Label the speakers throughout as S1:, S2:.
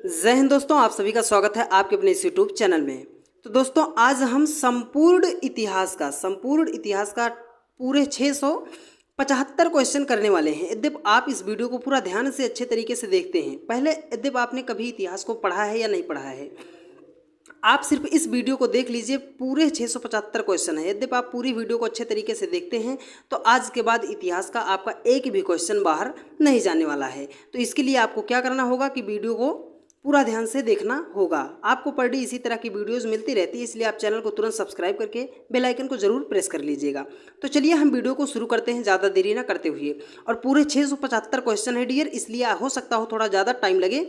S1: जय हिंद दोस्तों, आप सभी का स्वागत है आपके अपने इस यूट्यूब चैनल में। तो दोस्तों आज हम संपूर्ण इतिहास का पूरे 675 क्वेश्चन करने वाले हैं। यद्यप आप इस वीडियो को पूरा ध्यान से अच्छे तरीके से देखते हैं, पहले यद्यप आपने कभी इतिहास को पढ़ा है या नहीं पढ़ा है, आप सिर्फ इस वीडियो को देख लीजिए। पूरे 675 क्वेश्चन है। यद्यप आप पूरी वीडियो को अच्छे तरीके से देखते हैं तो आज के बाद इतिहास का आपका एक भी क्वेश्चन बाहर नहीं जाने वाला है। तो इसके लिए आपको क्या करना होगा कि वीडियो को पूरा ध्यान से देखना होगा। आपको पर डे इसी तरह की वीडियोस मिलती रहती है, इसलिए आप चैनल को तुरंत सब्सक्राइब करके बेल आइकन को जरूर प्रेस कर लीजिएगा। तो चलिए हम वीडियो को शुरू करते हैं ज़्यादा देरी ना करते हुए। और पूरे 675 क्वेश्चन है डियर, इसलिए हो सकता हो थोड़ा ज़्यादा टाइम लगे।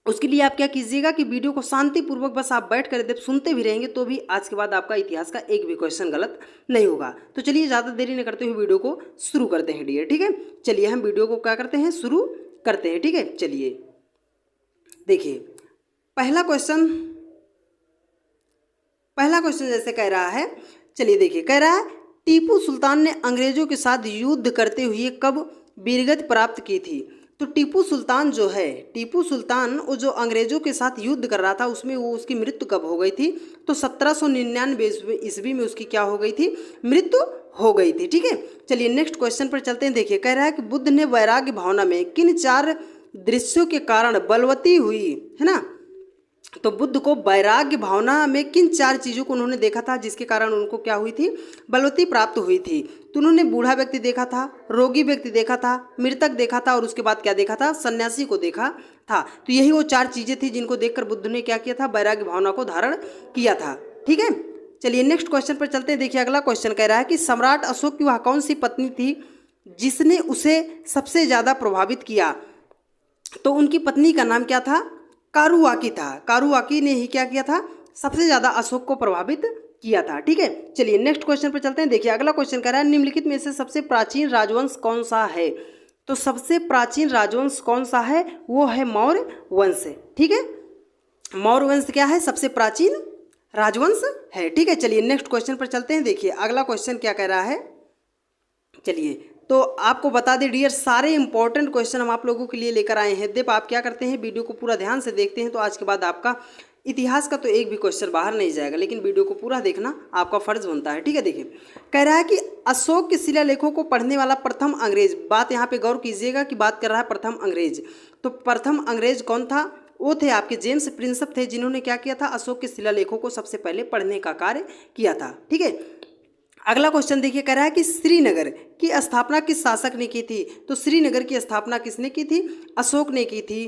S1: उसके लिए आप क्या कीजिएगा कि वीडियो को शांतिपूर्वक बस आप बैठ कर सुनते भी रहेंगे तो भी आज के बाद आपका इतिहास का एक भी क्वेश्चन गलत नहीं होगा। तो चलिए ज़्यादा देरी न करते हुए वीडियो को शुरू करते हैं डियर, ठीक है। चलिए हम वीडियो को क्या करते हैं, शुरू करते हैं, ठीक है। चलिए देखिए पहला क्वेश्चन जैसे कह रहा है, चलिए देखिए कह रहा है टीपू सुल्तान ने अंग्रेजों के साथ युद्ध करते हुए कब वीरगति प्राप्त की थी। तो टीपू सुल्तान वो जो अंग्रेजों के साथ युद्ध कर रहा था उसमें वो उसकी मृत्यु कब हो गई थी। तो 1799 ईस्वी में उसकी क्या हो गई थी, मृत्यु हो गई थी, ठीक है। चलिए नेक्स्ट क्वेश्चन पर चलते हैं। देखिए कह रहा है कि बुद्ध ने वैराग्य भावना में किन 4 दृश्यों के कारण बलवती हुई, है ना। तो बुद्ध को वैराग्य भावना में किन 4 चीज़ों को उन्होंने देखा था जिसके कारण उनको क्या हुई थी, बलवती प्राप्त हुई थी। तो उन्होंने बूढ़ा व्यक्ति देखा था, रोगी व्यक्ति देखा था, मृतक देखा था और उसके बाद क्या देखा था, सन्यासी को देखा था। तो यही वो 4 चीज़ें थी जिनको देखकर बुद्ध ने क्या किया था, वैराग्य भावना को धारण किया था, ठीक है। चलिए नेक्स्ट क्वेश्चन पर चलते हैं। देखिए अगला क्वेश्चन कह रहा है कि सम्राट अशोक की वह कौन सी पत्नी थी जिसने उसे सबसे ज़्यादा प्रभावित किया। तो उनकी पत्नी का नाम क्या था, कारुआकी था। कारुआकी ने ही क्या किया था, सबसे ज़्यादा अशोक को प्रभावित किया था, ठीक है। चलिए नेक्स्ट क्वेश्चन पर चलते हैं। देखिए अगला क्वेश्चन कह रहा है निम्नलिखित में से सबसे प्राचीन राजवंश कौन सा है। तो सबसे प्राचीन राजवंश कौन सा है, वो है मौर्य वंश, ठीक है। मौर्य वंश क्या है, सबसे प्राचीन राजवंश है, ठीक है। चलिए नेक्स्ट क्वेश्चन पर चलते हैं। देखिए अगला क्वेश्चन क्या कह रहा है, चलिए तो आपको बता दें डियर, सारे इंपॉर्टेंट क्वेश्चन हम आप लोगों के लिए लेकर आए हैं। यद्यप आप क्या करते हैं, वीडियो को पूरा ध्यान से देखते हैं तो आज के बाद आपका इतिहास का तो एक भी क्वेश्चन बाहर नहीं जाएगा, लेकिन वीडियो को पूरा देखना आपका फर्ज बनता है, ठीक है। देखिए कह रहा है कि अशोक के शिलालेखों को पढ़ने वाला प्रथम अंग्रेज, बात यहाँ पे गौर कीजिएगा कि बात कर रहा है प्रथम अंग्रेज। तो प्रथम अंग्रेज कौन था, वो थे आपके जेम्स प्रिंसप थे, जिन्होंने क्या किया था, अशोक के शिलालेखों को सबसे पहले पढ़ने का कार्य किया था, ठीक है। अगला क्वेश्चन देखिए कह रहा है कि श्रीनगर की स्थापना किस शासक ने की थी। तो श्रीनगर की स्थापना किसने की थी, अशोक ने की थी,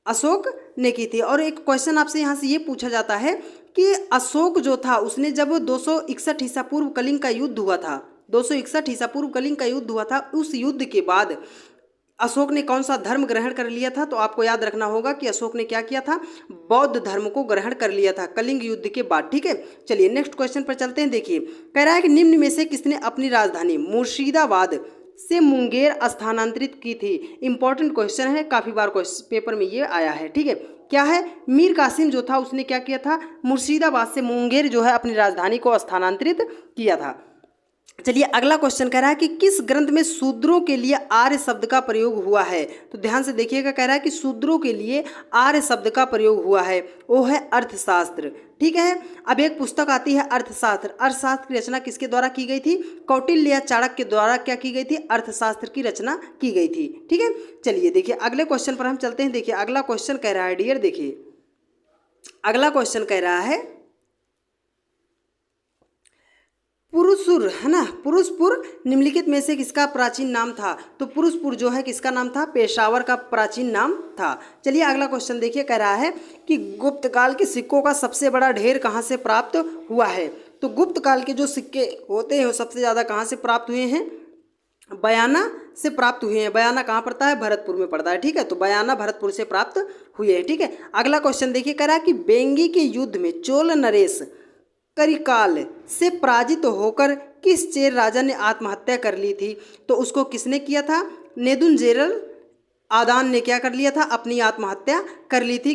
S1: अशोक ने की थी। और एक क्वेश्चन आपसे यहाँ से ये पूछा जाता है कि अशोक जो था उसने जब 261 ईसा पूर्व कलिंग का युद्ध हुआ था, 261 ईसा पूर्व कलिंग का युद्ध हुआ था, उस युद्ध के बाद अशोक ने कौन सा धर्म ग्रहण कर लिया था। तो आपको याद रखना होगा कि अशोक ने क्या किया था, बौद्ध धर्म को ग्रहण कर लिया था कलिंग युद्ध के बाद, ठीक है। चलिए नेक्स्ट क्वेश्चन पर चलते हैं। देखिए कह रहा है कि निम्न में से किसने अपनी राजधानी मुर्शिदाबाद से मुंगेर स्थानांतरित की थी। इंपॉर्टेंट क्वेश्चन है, काफ़ी बार पेपर में ये आया है, ठीक है। क्या है, मीर कासिम जो था उसने क्या किया था, मुर्शिदाबाद से मुंगेर जो है अपनी राजधानी को स्थानांतरित किया था। चलिए अगला क्वेश्चन कह रहा है कि किस ग्रंथ में शूद्रों के लिए आर्य शब्द का प्रयोग हुआ है। तो ध्यान से देखिएगा, कह रहा है कि शूद्रों के लिए आर्य शब्द का प्रयोग हुआ है, वो है अर्थशास्त्र, ठीक है। अब एक पुस्तक आती है अर्थशास्त्र। अर्थशास्त्र की रचना किसके द्वारा की गई थी, कौटिल्य या चाणक्य के द्वारा क्या की गई थी, अर्थशास्त्र की रचना की गई थी, ठीक है। चलिए देखिए अगले क्वेश्चन पर हम चलते हैं। देखिए अगला क्वेश्चन कह रहा है डियर, देखिए अगला क्वेश्चन कह रहा है पुरुषपुर, है ना, पुरुषपुर निम्नलिखित में से किसका प्राचीन नाम था। तो पुरुषपुर जो है किसका नाम था, पेशावर का प्राचीन नाम था। चलिए अगला क्वेश्चन देखिए कह रहा है कि गुप्त काल के सिक्कों का सबसे बड़ा ढेर कहाँ से प्राप्त हुआ है। तो गुप्त काल के जो सिक्के होते हैं वो सबसे ज़्यादा कहाँ से प्राप्त हुए हैं, बयाना से प्राप्त हुए हैं। बयाना कहाँ पड़ता है, भरतपुर में पड़ता है, ठीक है। तो बयाना भरतपुर से प्राप्त हुए हैं, ठीक है। अगला क्वेश्चन देखिए कह रहा है कि बेंगी के युद्ध में चोल नरेश करिकाल से पराजित होकर किस चेर राजा ने आत्महत्या कर ली थी। तो उसको किसने किया था, नेदुंजेरल आदान ने क्या कर लिया था, अपनी आत्महत्या कर ली थी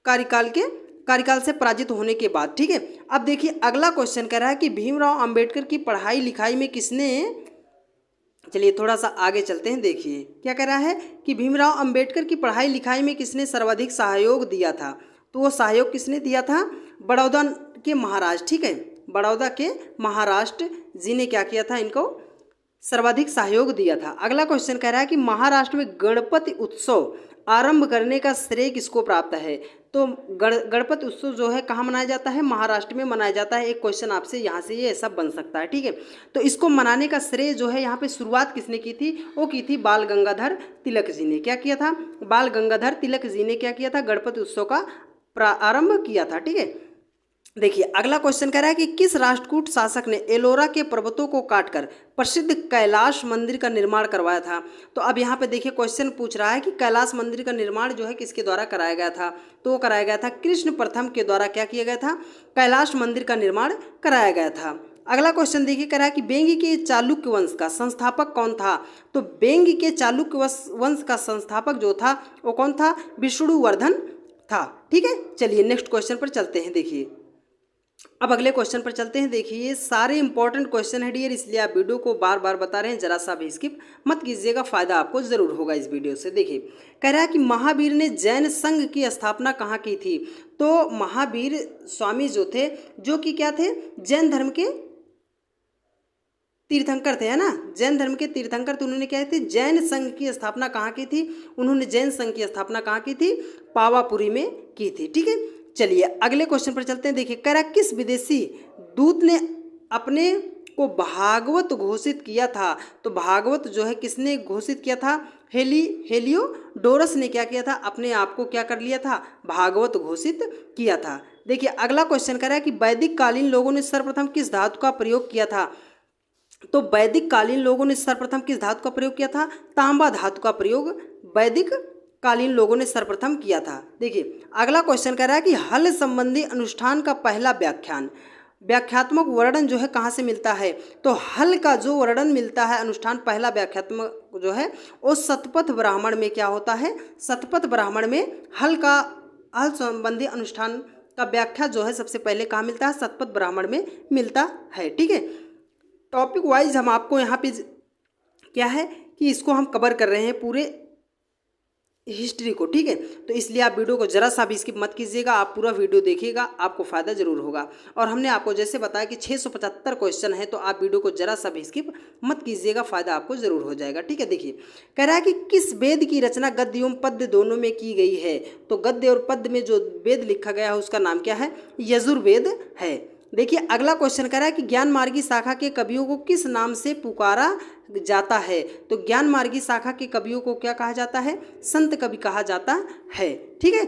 S1: कार्यकाल से पराजित होने के बाद, ठीक है। अब देखिए अगला क्वेश्चन कह रहा है कि भीमराव अंबेडकर की पढ़ाई लिखाई में किसने चलिए थोड़ा सा आगे चलते हैं। देखिए क्या कह रहा है कि भीमराव अंबेडकर की पढ़ाई लिखाई में किसने सर्वाधिक सहयोग दिया था। तो वो सहयोग किसने दिया था, बड़ौदा के महाराज, ठीक है, बड़ौदा के महाराष्ट्र जी ने क्या किया था, इनको सर्वाधिक सहयोग दिया था। अगला क्वेश्चन कह रहा है कि महाराष्ट्र में गणपति उत्सव आरंभ करने का श्रेय किसको प्राप्त है। तो गणपति उत्सव जो है कहाँ मनाया जाता है, महाराष्ट्र में मनाया जाता है। एक क्वेश्चन आपसे यहाँ से ये ऐसा बन सकता है, ठीक है। तो इसको मनाने का श्रेय जो है यहाँ पे शुरुआत किसने की थी, वो की थी बाल गंगाधर तिलक जी ने। क्या किया था, बाल गंगाधर तिलक जी ने क्या किया था, गणपति उत्सव का प्रारंभ किया था, ठीक है। देखिए अगला क्वेश्चन कह रहा है कि किस राष्ट्रकूट शासक ने एलोरा के पर्वतों को काटकर प्रसिद्ध कैलाश मंदिर का निर्माण करवाया था। तो अब यहाँ पे देखिए क्वेश्चन पूछ रहा है कि कैलाश मंदिर का निर्माण जो है किसके द्वारा कराया गया था। तो वो कराया गया था कृष्ण प्रथम के द्वारा। क्या किया गया था, कैलाश मंदिर का निर्माण कराया गया था। अगला क्वेश्चन देखिए कह रहा है कि बेंगी के चालुक्य वंश का संस्थापक कौन था। तो बेंगी के चालुक्य वंश का संस्थापक जो था वो कौन था, विष्णुवर्धन था, ठीक है। चलिए नेक्स्ट क्वेश्चन पर चलते हैं। देखिए अब अगले क्वेश्चन पर चलते हैं। देखिए ये सारे इंपॉर्टेंट क्वेश्चन है डियर, इसलिए आप वीडियो को बार बार बता रहे हैं, जरा सा भी स्किप मत कीजिएगा, फायदा आपको जरूर होगा इस वीडियो से। देखिए कह रहा है कि महावीर ने जैन संघ की स्थापना कहाँ की थी। तो महावीर स्वामी जो थे, जो कि क्या थे, जैन धर्म के तीर्थंकर थे, है ना, जैन धर्म के तीर्थंकर। तो उन्होंने क्या थी, जैन संघ की स्थापना कहाँ की थी, उन्होंने जैन संघ की स्थापना कहाँ की थी, पावापुरी में की थी, ठीक है। चलिए अगले क्वेश्चन पर चलते हैं। देखिए कह रहा किस विदेशी दूत ने अपने को भागवत घोषित किया था। तो भागवत जो है किसने घोषित किया था, हेलियोडोरस ने क्या किया था, अपने आप को क्या कर लिया था, भागवत घोषित किया था। देखिए अगला क्वेश्चन कह रहा है कि वैदिक कालीन लोगों ने सर्वप्रथम किस धातु का प्रयोग किया था। तो वैदिक कालीन लोगों ने सर्वप्रथम किस धातु का प्रयोग किया था, तांबा धातु का प्रयोग वैदिक कालीन लोगों ने सर्वप्रथम किया था। देखिए अगला क्वेश्चन कह रहा है कि हल संबंधी अनुष्ठान का पहला व्याख्यान, व्याख्यात्मक वर्णन जो है कहाँ से मिलता है। तो हल का जो वर्णन मिलता है अनुष्ठान, पहला व्याख्यात्मक जो है वो शतपथ ब्राह्मण में क्या होता है, शतपथ ब्राह्मण में हल संबंधी अनुष्ठान का व्याख्या जो है सबसे पहले कहाँ मिलता है, शतपथ ब्राह्मण में मिलता है, ठीक है। टॉपिक वाइज हम आपको यहाँ पे क्या है कि इसको हम कवर कर रहे हैं पूरे हिस्ट्री को, ठीक है। तो इसलिए आप वीडियो को जरा सा भी स्किप मत कीजिएगा, आप पूरा वीडियो देखिएगा, आपको फ़ायदा जरूर होगा। और हमने आपको जैसे बताया कि 675 क्वेश्चन है, तो आप वीडियो को जरा सा भी स्किप मत कीजिएगा, फ़ायदा आपको जरूर हो जाएगा, ठीक है। देखिए कह रहा है कि किस वेद की रचना गद्य एवं पद्य दोनों में की गई है। तो गद्य और पद्य में जो वेद लिखा गया है उसका नाम क्या है, यजुर्वेद है। देखिए अगला क्वेश्चन कह रहा है कि ज्ञान मार्गी शाखा के कवियों को किस नाम से पुकारा जाता है। तो ज्ञान मार्गी शाखा के कवियों को क्या कहा जाता है, संत कवि कहा जाता है, ठीक है।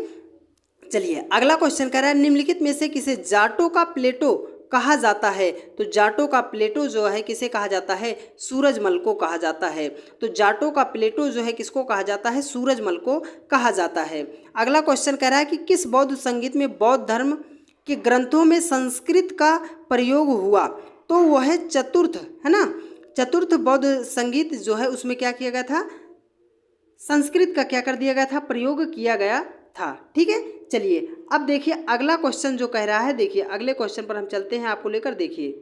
S1: चलिए अगला क्वेश्चन कह रहा है निम्नलिखित में से किसे जाटों का प्लेटो कहा जाता है। तो जाटों का प्लेटो जो है किसे कहा जाता है, सूरजमल को कहा जाता है। तो जाटों का प्लेटो जो है किसको कहा जाता है, सूरजमल को कहा जाता है। अगला क्वेश्चन कह रहा है कि किस बौद्ध संगीत में बौद्ध धर्म के ग्रंथों में संस्कृत का प्रयोग हुआ। तो वह है चतुर्थ, है ना, चतुर्थ बौद्ध संगीत जो है उसमें क्या किया गया था, संस्कृत का क्या कर दिया गया था, प्रयोग किया गया था, ठीक है। चलिए अब देखिए अगला क्वेश्चन जो कह रहा है, देखिए अगले क्वेश्चन पर हम चलते हैं आपको लेकर। देखिए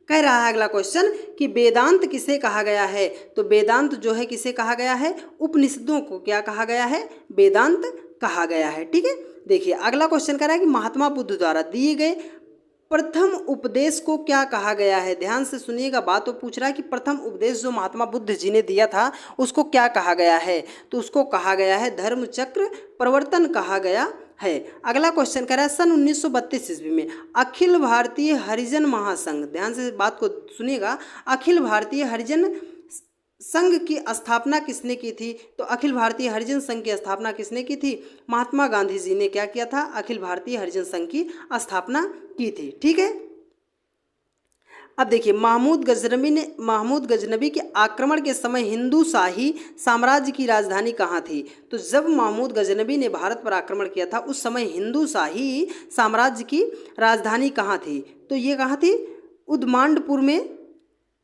S1: कह रहा है अगला क्वेश्चन कि वेदांत किसे कहा गया है। तो वेदांत जो है किसे कहा गया है, उपनिषदों को क्या कहा गया है, वेदांत कहा गया है, ठीक है। देखिए अगला क्वेश्चन कह रहा है कि महात्मा बुद्ध द्वारा दिए गए प्रथम उपदेश को क्या कहा गया है। ध्यान से सुनिएगा, बात तो पूछ रहा है कि प्रथम उपदेश जो महात्मा बुद्ध जी ने दिया था उसको क्या कहा गया है। तो उसको कहा गया है धर्म चक्र प्रवर्तन कहा गया है। अगला क्वेश्चन कह रहा है सन 1932 ईस्वी में अखिल भारतीय हरिजन महासंघ, ध्यान से बात को सुनिएगा, अखिल भारतीय हरिजन संघ की स्थापना किसने की थी। तो अखिल भारतीय हरिजन संघ की स्थापना किसने की थी, महात्मा गांधी जी ने क्या किया था, अखिल भारतीय हरिजन संघ की स्थापना की थी, ठीक है। अब देखिए महमूद गजनबी के आक्रमण के समय हिंदू शाही साम्राज्य की राजधानी कहाँ थी। तो जब महमूद गजनबी ने भारत पर आक्रमण किया था उस समय हिंदू शाही साम्राज्य की राजधानी कहाँ थी। तो ये कहाँ थी, उदमांडपुर में।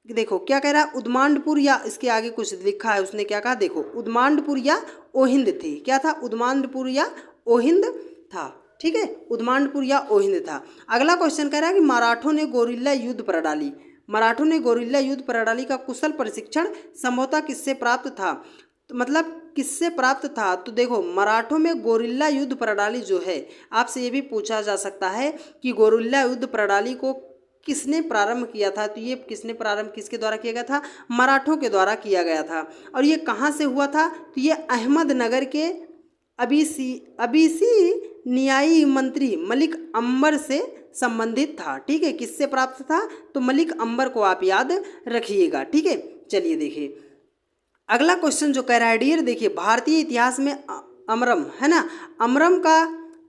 S1: देखो क्या कह रहा है, उदमांडपुर या इसके आगे कुछ लिखा है, उसने क्या कहा, देखो उदमांडपुर या ओहिंद थी। क्या था, उदमांडपुर या ओहिंद था, ठीक है, उदमांडपुर या ओहिंद था। अगला क्वेश्चन कह रहा है कि मराठों ने गोरिल्ला युद्ध प्रणाली मराठों ने गोरिल्ला युद्ध प्रणाली का कुशल प्रशिक्षण संभवतः किससे प्राप्त था? तो मतलब किससे प्राप्त था? तो देखो, मराठों में गोरिल्ला युद्ध प्रणाली जो है, आपसे ये भी पूछा जा सकता है कि गोरिल्ला युद्ध प्रणाली को किसने प्रारंभ किया था? तो ये किसने प्रारंभ, किसके द्वारा किया गया था? मराठों के द्वारा किया गया था। और ये कहाँ से हुआ था? तो ये अहमदनगर के अबीसी न्यायी मंत्री मलिक अंबर से संबंधित था। ठीक है, किससे प्राप्त था? तो मलिक अंबर को आप याद रखिएगा। ठीक है, चलिए देखिए अगला क्वेश्चन जो कह रहा है डियर, देखिए भारतीय इतिहास में अमरम है ना, अमरम का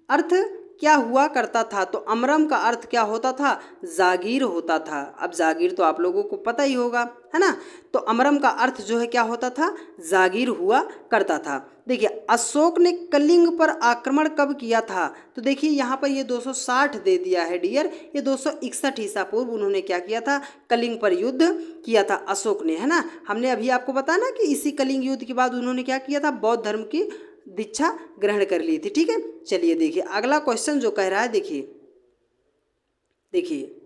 S1: अर्थ क्या हुआ करता था? तो अमरम का अर्थ क्या होता था? जागीर होता था। अब जागीर तो आप लोगों को पता ही होगा, है ना। तो अमरम का अर्थ जो है क्या होता था? जागीर हुआ करता था। देखिए अशोक ने कलिंग पर आक्रमण कब किया था? तो देखिए यहाँ पर ये 260 दे दिया है डियर, ये 261 ईसा पूर्व उन्होंने क्या किया था? कलिंग पर युद्ध किया था अशोक ने, है ना। हमने अभी आपको बताया ना कि इसी कलिंग युद्ध के बाद उन्होंने क्या किया था? बौद्ध धर्म की दीक्षा ग्रहण कर ली थी। ठीक है, चलिए देखिए अगला क्वेश्चन जो कह रहा है, देखिए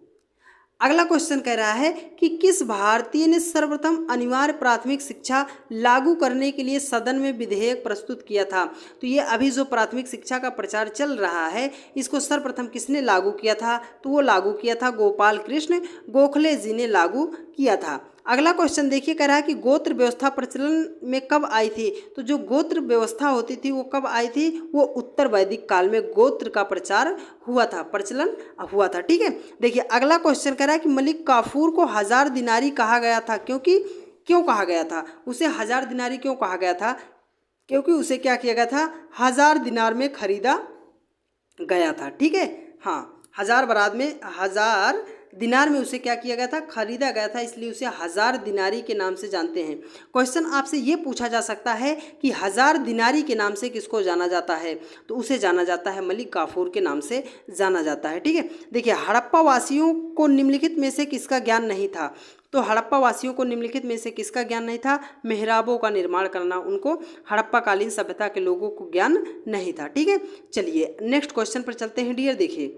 S1: अगला क्वेश्चन कह रहा है कि किस भारतीय ने सर्वप्रथम अनिवार्य प्राथमिक शिक्षा लागू करने के लिए सदन में विधेयक प्रस्तुत किया था? तो ये अभी जो प्राथमिक शिक्षा का प्रचार चल रहा है, इसको सर्वप्रथम किसने लागू किया था? तो वो लागू किया था गोपाल कृष्ण गोखले जी ने लागू किया था। अगला क्वेश्चन देखिए, कह रहा है कि गोत्र व्यवस्था प्रचलन में कब आई थी? तो जो गोत्र व्यवस्था होती थी वो कब आई थी? वो उत्तर वैदिक काल में गोत्र का प्रचार हुआ था, प्रचलन हुआ था। ठीक है, देखिए अगला क्वेश्चन कह रहा है कि मलिक काफूर को 1000 दिनारी कहा गया था, क्यों कहा गया था? उसे 1000 दिनारी क्यों कहा गया था? क्योंकि उसे क्या किया गया था? 1000 दिनार में खरीदा गया था। ठीक है, हाँ, 1000 दिनार में उसे क्या किया गया था? खरीदा गया था, इसलिए उसे 1000 दिनारी के नाम से जानते हैं। क्वेश्चन आपसे ये पूछा जा सकता है कि 1000 दिनारी के नाम से किसको जाना जाता है? तो उसे जाना जाता है मलिक काफूर के नाम से जाना जाता है। ठीक है, देखिए हड़प्पा वासियों को निम्नलिखित में से किसका ज्ञान नहीं था? तो हड़प्पा वासियों को निम्नलिखित में से किसका ज्ञान नहीं था? मेहराबों का निर्माण करना उनको हड़प्पा कालीन सभ्यता के लोगों को ज्ञान नहीं था। ठीक है, चलिए नेक्स्ट क्वेश्चन पर चलते हैं डियर।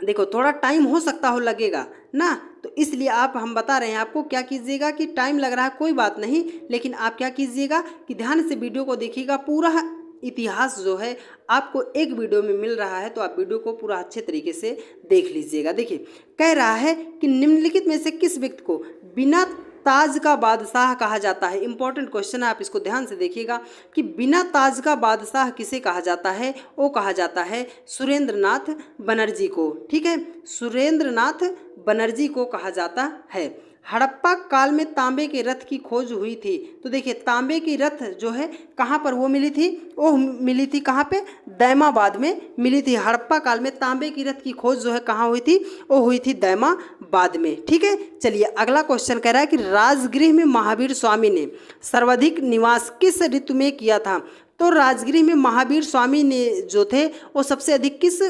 S1: देखो थोड़ा टाइम हो सकता हो लगेगा ना, तो इसलिए हम बता रहे हैं आपको, क्या कीजिएगा कि टाइम लग रहा है कोई बात नहीं, लेकिन आप क्या कीजिएगा कि ध्यान से वीडियो को देखिएगा। पूरा इतिहास जो है आपको एक वीडियो में मिल रहा है, तो आप वीडियो को पूरा अच्छे तरीके से देख लीजिएगा। देखिए कह रहा है कि निम्नलिखित में से किस व्यक्ति को बिना ताज का बादशाह कहा जाता है? इंपॉर्टेंट क्वेश्चन है, आप इसको ध्यान से देखिएगा कि बिना ताज का बादशाह किसे कहा जाता है? वो कहा जाता है सुरेंद्रनाथ बनर्जी को। ठीक है, सुरेंद्रनाथ बनर्जी को कहा जाता है। हड़प्पा काल में तांबे के रथ की खोज हुई थी। तो देखिए तांबे की रथ जो है कहाँ पर वो मिली थी? वो मिली थी कहाँ पे? दैमाबाद में मिली थी। हड़प्पा काल में तांबे की रथ की खोज जो है कहाँ हुई थी? वो हुई थी दैमाबाद में। ठीक है, चलिए अगला क्वेश्चन कह रहा है कि राजगृह में महावीर स्वामी ने सर्वाधिक निवास किस ऋतु में किया था? तो राजगृह में महावीर स्वामी ने जो थे वो सबसे अधिक किस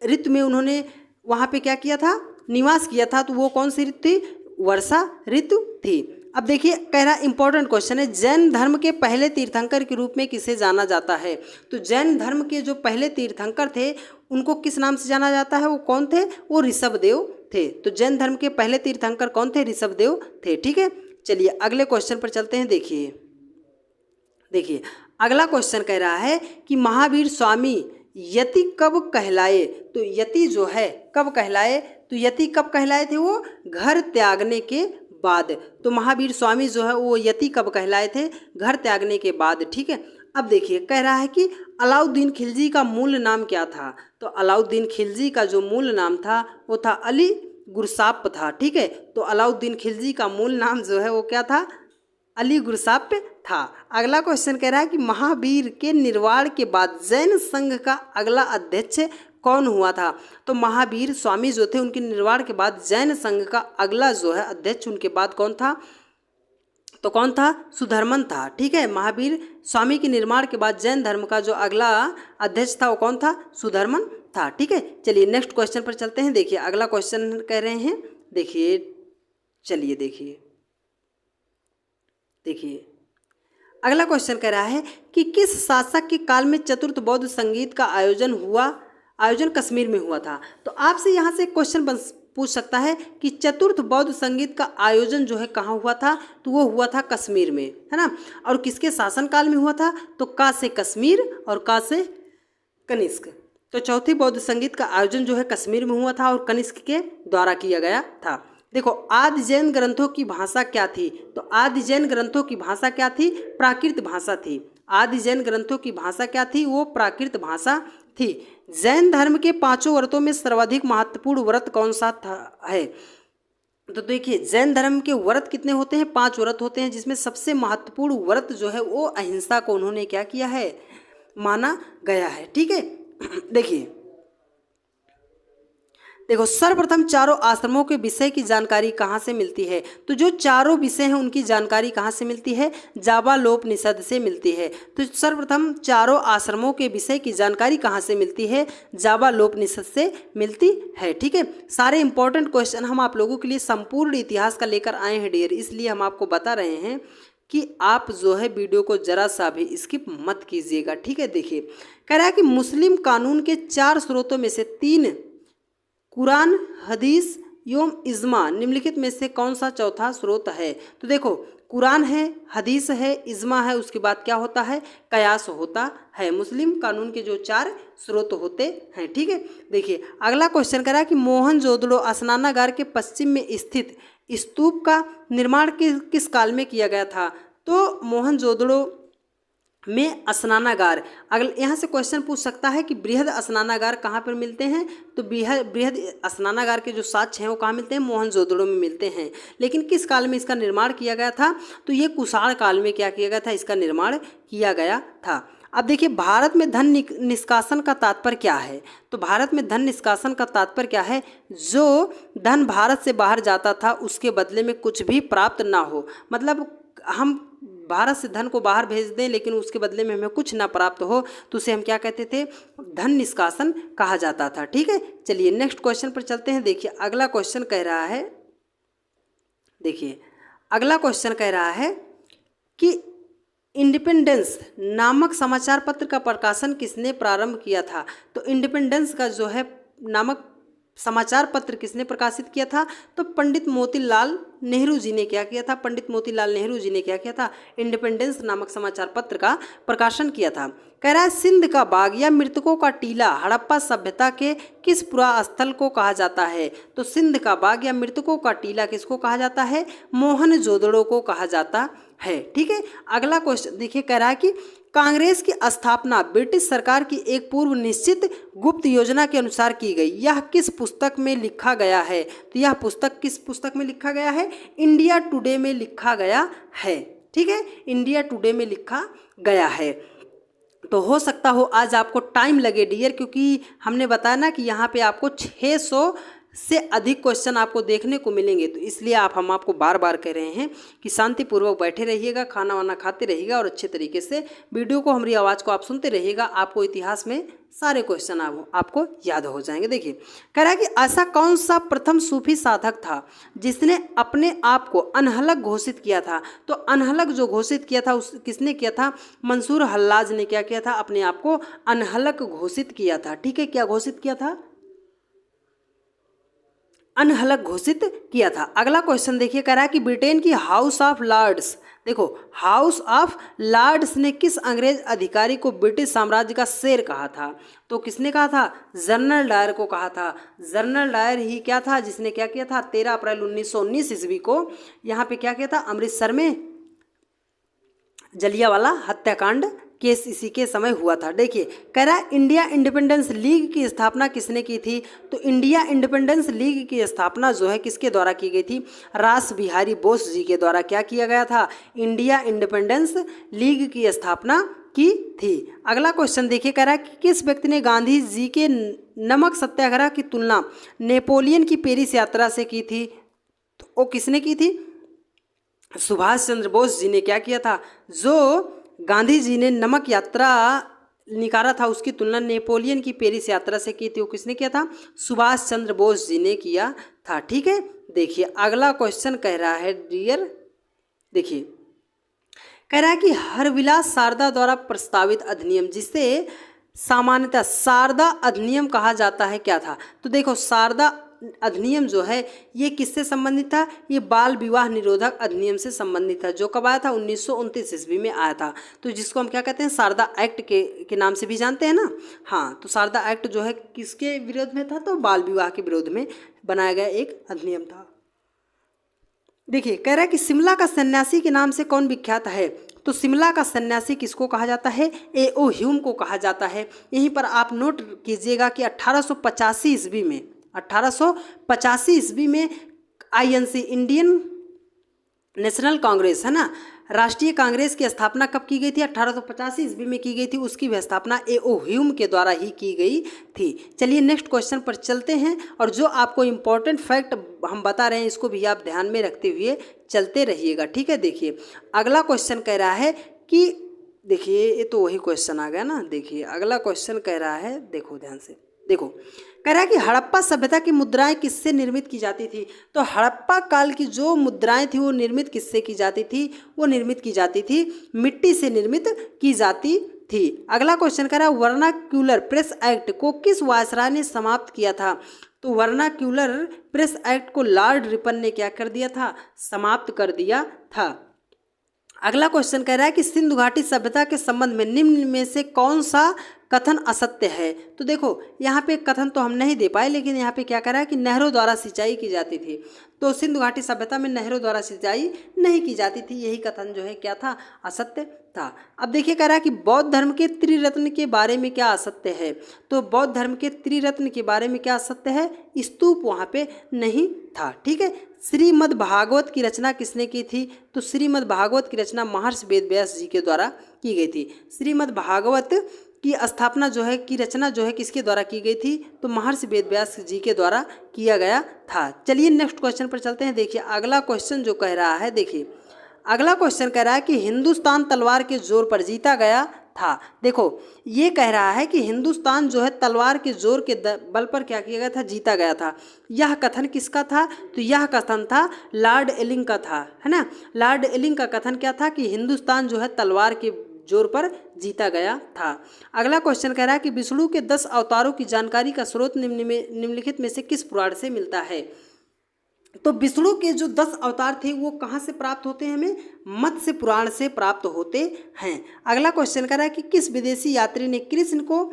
S1: ऋतु में उन्होंने वहाँ पे क्या किया था? निवास किया था। तो वो कौन सी ऋतु थी? वर्षा ऋतु थी। अब देखिए कह रहा इंपॉर्टेंट क्वेश्चन है, जैन धर्म के पहले तीर्थंकर के रूप में किसे जाना जाता है? तो जैन धर्म के जो पहले तीर्थंकर थे उनको किस नाम से जाना जाता है? वो कौन थे? वो ऋषभदेव थे। तो जैन धर्म के पहले तीर्थंकर कौन थे? ऋषभदेव थे। ठीक है, चलिए अगले क्वेश्चन पर चलते हैं। देखिए अगला क्वेश्चन कह रहा है कि महावीर स्वामी यति कब कहलाए? तो यति जो है कब कहलाए? तो यति कब कहलाए थे? वो घर त्यागने के बाद। तो महावीर स्वामी जो है वो यति कब कहलाए थे? घर त्यागने के बाद। ठीक है, अब देखिए कह रहा है कि अलाउद्दीन खिलजी का मूल नाम क्या था? तो अलाउद्दीन खिलजी का जो मूल नाम था वो था अली गुरसाप था। ठीक है, तो अलाउद्दीन खिलजी का मूल नाम जो है वो क्या था? अली गुरसाप था। अगला क्वेश्चन कह रहा है कि महावीर के निर्वाण के बाद जैन संघ का अगला अध्यक्ष कौन हुआ था? तो महावीर स्वामी जो थे उनके निर्वाण के बाद जैन संघ का अगला जो है अध्यक्ष उनके बाद कौन था? तो कौन था? सुधर्मन था। ठीक है, महावीर स्वामी के निर्माण के बाद जैन धर्म का जो अगला अध्यक्ष था वो कौन था? सुधर्मन था। ठीक है, चलिए नेक्स्ट क्वेश्चन पर चलते हैं। देखिए अगला क्वेश्चन कह रहे हैं, देखिए अगला क्वेश्चन कह रहा है कि किस शासक के काल में चतुर्थ बौद्ध संगीत का आयोजन कश्मीर में हुआ था? तो आपसे यहाँ से क्वेश्चन पूछ सकता है कि चतुर्थ बौद्ध संगीत का आयोजन जो है कहाँ हुआ था, तो वो हुआ था कश्मीर में, है ना। और किसके शासनकाल में हुआ था, तो का से कश्मीर और का से कनिष्क। तो चौथी बौद्ध संगीत का आयोजन जो है कश्मीर में हुआ था और कनिष्क के द्वारा किया गया था। देखो आदि जैन ग्रंथों की भाषा क्या थी, तो आदि जैन ग्रंथों की भाषा क्या थी, प्राकृत भाषा थी। आदि जैन ग्रंथों की भाषा क्या थी, वो प्राकृत भाषा थी। जैन धर्म के 5 व्रतों में सर्वाधिक महत्वपूर्ण व्रत कौन सा है, तो देखिए जैन धर्म के व्रत कितने होते हैं, 5 व्रत होते हैं, जिसमें सबसे महत्वपूर्ण व्रत जो है वो अहिंसा को उन्होंने क्या किया है, माना गया है। ठीक है, देखो सर्वप्रथम चारों आश्रमों के विषय की जानकारी कहाँ से मिलती है, तो जो चारों विषय हैं उनकी जानकारी कहाँ से मिलती है, जाबालोपनिषद से मिलती है। तो सर्वप्रथम चारों आश्रमों के विषय की जानकारी कहाँ से मिलती है, जाबालोपनिषद से मिलती है। ठीक है, सारे इंपॉर्टेंट क्वेश्चन हम आप लोगों के लिए संपूर्ण इतिहास का लेकर आए हैं डियर, इसलिए हम आपको बता रहे हैं कि आप जो है वीडियो को जरा सा भी स्किप मत कीजिएगा। ठीक है, देखिए कह रहा है कि मुस्लिम कानून के 4 स्रोतों में से 3 कुरान, हदीस एवं इज्मा निम्नलिखित में से कौन सा चौथा स्रोत है, तो देखो कुरान है, हदीस है, इज्मा है, उसके बाद क्या होता है, कयास होता है। मुस्लिम कानून के जो 4 स्रोत होते हैं। ठीक है, देखिए अगला क्वेश्चन कह रहा है कि मोहनजोदड़ो स्नानागार के पश्चिम में स्थित स्तूप का निर्माण किस काल में किया गया था, तो मोहनजोदड़ो में स्नानागार। अगले यहाँ से क्वेश्चन पूछ सकता है कि बृहद स्नानागार कहाँ पर मिलते हैं, तो बृहद स्नानागार के जो साक्ष्य हैं वो कहाँ मिलते हैं, मोहनजोदड़ो में मिलते हैं। लेकिन किस काल में इसका निर्माण किया गया था, तो ये कुषाण काल में क्या किया गया था, इसका निर्माण किया गया था। अब देखिए भारत में धन निष्कासन का तात्पर्य क्या है, तो भारत में धन निष्कासन का तात्पर्य क्या है, जो धन भारत से बाहर जाता था उसके बदले में कुछ भी प्राप्त ना हो, मतलब हम भारत से धन को बाहर भेज दें लेकिन उसके बदले में हमें कुछ ना प्राप्त हो, तो उसे हम क्या कहते थे, धन निष्कासन कहा जाता था। ठीक है, चलिए नेक्स्ट क्वेश्चन पर चलते हैं। देखिए अगला क्वेश्चन कह रहा है, देखिए अगला क्वेश्चन कह रहा है कि इंडिपेंडेंस नामक समाचार पत्र का प्रकाशन किसने प्रारंभ किया था, तो इंडिपेंडेंस का जो है नामक समाचार पत्र किसने प्रकाशित किया था, तो पंडित मोतीलाल नेहरू जी ने क्या किया था, पंडित मोतीलाल नेहरू जी ने क्या किया था, इंडिपेंडेंस नामक समाचार पत्र का प्रकाशन किया था। कह रहा है सिंध का बाग या मृतकों का टीला हड़प्पा सभ्यता के किस पुरास्थल को कहा जाता है, तो सिंध का बाग या मृतकों का टीला किसको कहा जाता है, मोहनजोदड़ो को कहा जाता है। ठीक है, अगला क्वेश्चन देखिए कह रहा है कि कांग्रेस की स्थापना ब्रिटिश सरकार की एक पूर्व निश्चित गुप्त योजना के अनुसार की गई, यह किस पुस्तक में लिखा गया है, तो यह पुस्तक किस पुस्तक में लिखा गया है, इंडिया टुडे में लिखा गया है। ठीक है, इंडिया टुडे में लिखा गया है। तो हो सकता हो आज आपको टाइम लगे डियर, क्योंकि हमने बताया ना कि यहाँ पे आपको 600 से अधिक क्वेश्चन आपको देखने को मिलेंगे, तो इसलिए हम आपको बार बार कह रहे हैं कि शांतिपूर्वक बैठे रहिएगा, खाना वाना खाते रहिएगा और अच्छे तरीके से वीडियो को, हमारी आवाज़ को आप सुनते रहिएगा, आपको इतिहास में सारे क्वेश्चन आपको याद हो जाएंगे। देखिए कह रहा है कि ऐसा कौन सा प्रथम सूफी साधक था जिसने अपने आप को अनहलक घोषित किया था, तो अनहलक जो घोषित किया था उस किसने किया था, मंसूर हल्लाज ने क्या किया था, अपने आप को अनहलक घोषित किया था। ठीक है, क्या घोषित किया था, अनहलक घोषित किया था। अगला क्वेश्चन देखिए कह रहा है कि ब्रिटेन की हाउस ऑफ लॉर्ड्स, देखो हाउस ऑफ लॉर्ड्स ने किस अंग्रेज अधिकारी को ब्रिटिश साम्राज्य का शेर कहा था, तो किसने कहा था, जनरल डायर को कहा था। जनरल डायर ही क्या था जिसने क्या किया था, 13 अप्रैल 1919 ईस्वी को यहाँ पे क्या किया था, अमृतसर में जलियांवाला हत्याकांड केस इसी के समय हुआ था। देखिए कह रहा है इंडिया इंडिपेंडेंस लीग की स्थापना किसने की थी, तो इंडिया इंडिपेंडेंस लीग की स्थापना जो है किसके द्वारा की गई थी, रास बिहारी बोस जी के द्वारा क्या किया गया था, इंडिया इंडिपेंडेंस लीग की स्थापना की थी। अगला क्वेश्चन देखिए कह रहा है कि किस व्यक्ति ने गांधी जी के नमक सत्याग्रह की तुलना नेपोलियन की पेरिस यात्रा से की थी, तो वो किसने की थी, सुभाष चंद्र बोस जी ने क्या किया था, जो गांधी जी ने नमक यात्रा निकाला था उसकी तुलना नेपोलियन की पेरिस यात्रा से की थी, वो किसने किया था, सुभाष चंद्र बोस जी ने किया था। ठीक है, देखिए अगला क्वेश्चन कह रहा है डियर, देखिए कह रहा है कि हरविलास शारदा द्वारा प्रस्तावित अधिनियम जिसे सामान्यतः शारदा अधिनियम कहा जाता है क्या था, तो देखो शारदा अधिनियम जो है ये किससे संबंधित था? ये बाल विवाह निरोधक अधिनियम से संबंधित था, जो कब आया था? 1929 ईस्वी में आया था। तो जिसको हम क्या कहते हैं? शारदा एक्ट के नाम से भी जानते हैं ना। हाँ, तो शारदा एक्ट जो है किसके विरोध में था? तो बाल विवाह के विरोध में बनाया गया एक अधिनियम था। देखिए, कह रहा है कि शिमला का सन्यासी के नाम से कौन विख्यात है? तो शिमला का सन्यासी किसको कहा जाता है? ए.ओ. ह्यूम को कहा जाता है। यहीं पर आप नोट कीजिएगा कि 1885 ईस्वी में आईएनसी, इंडियन नेशनल कांग्रेस, है ना, राष्ट्रीय कांग्रेस की स्थापना कब की गई थी? 1885 ईस्वी में की गई थी। उसकी भी स्थापना ए.ओ. ह्यूम के द्वारा ही की गई थी। चलिए नेक्स्ट क्वेश्चन पर चलते हैं, और जो आपको इम्पोर्टेंट फैक्ट हम बता रहे हैं इसको भी आप ध्यान में रखते हुए चलते रहिएगा, ठीक है। देखिए अगला क्वेश्चन कह रहा है कि, देखिए ये तो वही क्वेश्चन आ गया ना। देखिए अगला क्वेश्चन कह रहा है, देखो ध्यान से देखो, कह रहा है कि हड़प्पा सभ्यता की मुद्राएं किससे निर्मित की जाती थी? तो हड़प्पा काल की जो मुद्राएं थी वो निर्मित किससे की जाती थी? वो निर्मित की जाती थी मिट्टी से निर्मित की जाती थी। अगला क्वेश्चन कह रहा है वर्नाक्यूलर प्रेस एक्ट को किस वायसराय ने समाप्त किया था? तो वर्नाक्यूलर प्रेस एक्ट को लॉर्ड रिपन ने क्या कर दिया था? समाप्त कर दिया था। अगला क्वेश्चन कह रहा है कि सिंधु घाटी सभ्यता के संबंध में निम्न में से कौन सा कथन असत्य है? तो देखो यहाँ पे कथन तो हम नहीं दे पाए, लेकिन यहाँ पे क्या कह रहा है कि नहरों द्वारा सिंचाई की जाती थी। तो सिंधु घाटी सभ्यता में नहरों द्वारा सिंचाई नहीं की जाती थी, यही कथन जो है क्या था? असत्य था। अब देखिए कह रहा है कि बौद्ध धर्म के त्रिरत्न के बारे में क्या असत्य है? तो बौद्ध धर्म के त्रिरत्न के बारे में क्या असत्य है? स्तूप वहाँ पे नहीं था, ठीक है। श्रीमद् भागवत की रचना किसने की थी? तो श्रीमद् भागवत की रचना महर्षि वेदव्यास जी के द्वारा की गई थी। श्रीमद् भागवत की स्थापना जो है, की रचना जो है किसके द्वारा की गई थी? तो महर्षि वेदव्यास जी के द्वारा किया गया था। चलिए नेक्स्ट क्वेश्चन पर चलते हैं। देखिए अगला क्वेश्चन जो कह रहा है, देखिए अगला क्वेश्चन कह रहा है कि हिंदुस्तान तलवार के जोर पर जीता गया था। देखो ये कह रहा है कि हिंदुस्तान जो है तलवार के जोर के बल पर क्या किया गया था? जीता गया था। यह कथन किसका था? तो यह कथन था लॉर्ड एलिंग का था, है ना। लॉर्ड एलिंग का कथन क्या था? कि हिंदुस्तान जो है तलवार के जोर पर जीता गया था। अगला क्वेश्चन कह रहा है कि विष्णु के 10 अवतारों की जानकारी का स्रोत निम्नलिखित में से किस पुराण से मिलता है? तो विष्णु के जो 10 अवतार थे वो कहाँ से प्राप्त होते हैं? हमें मत्स्य पुराण से प्राप्त होते हैं। अगला क्वेश्चन कह रहा है कि किस विदेशी यात्री ने कृष्ण को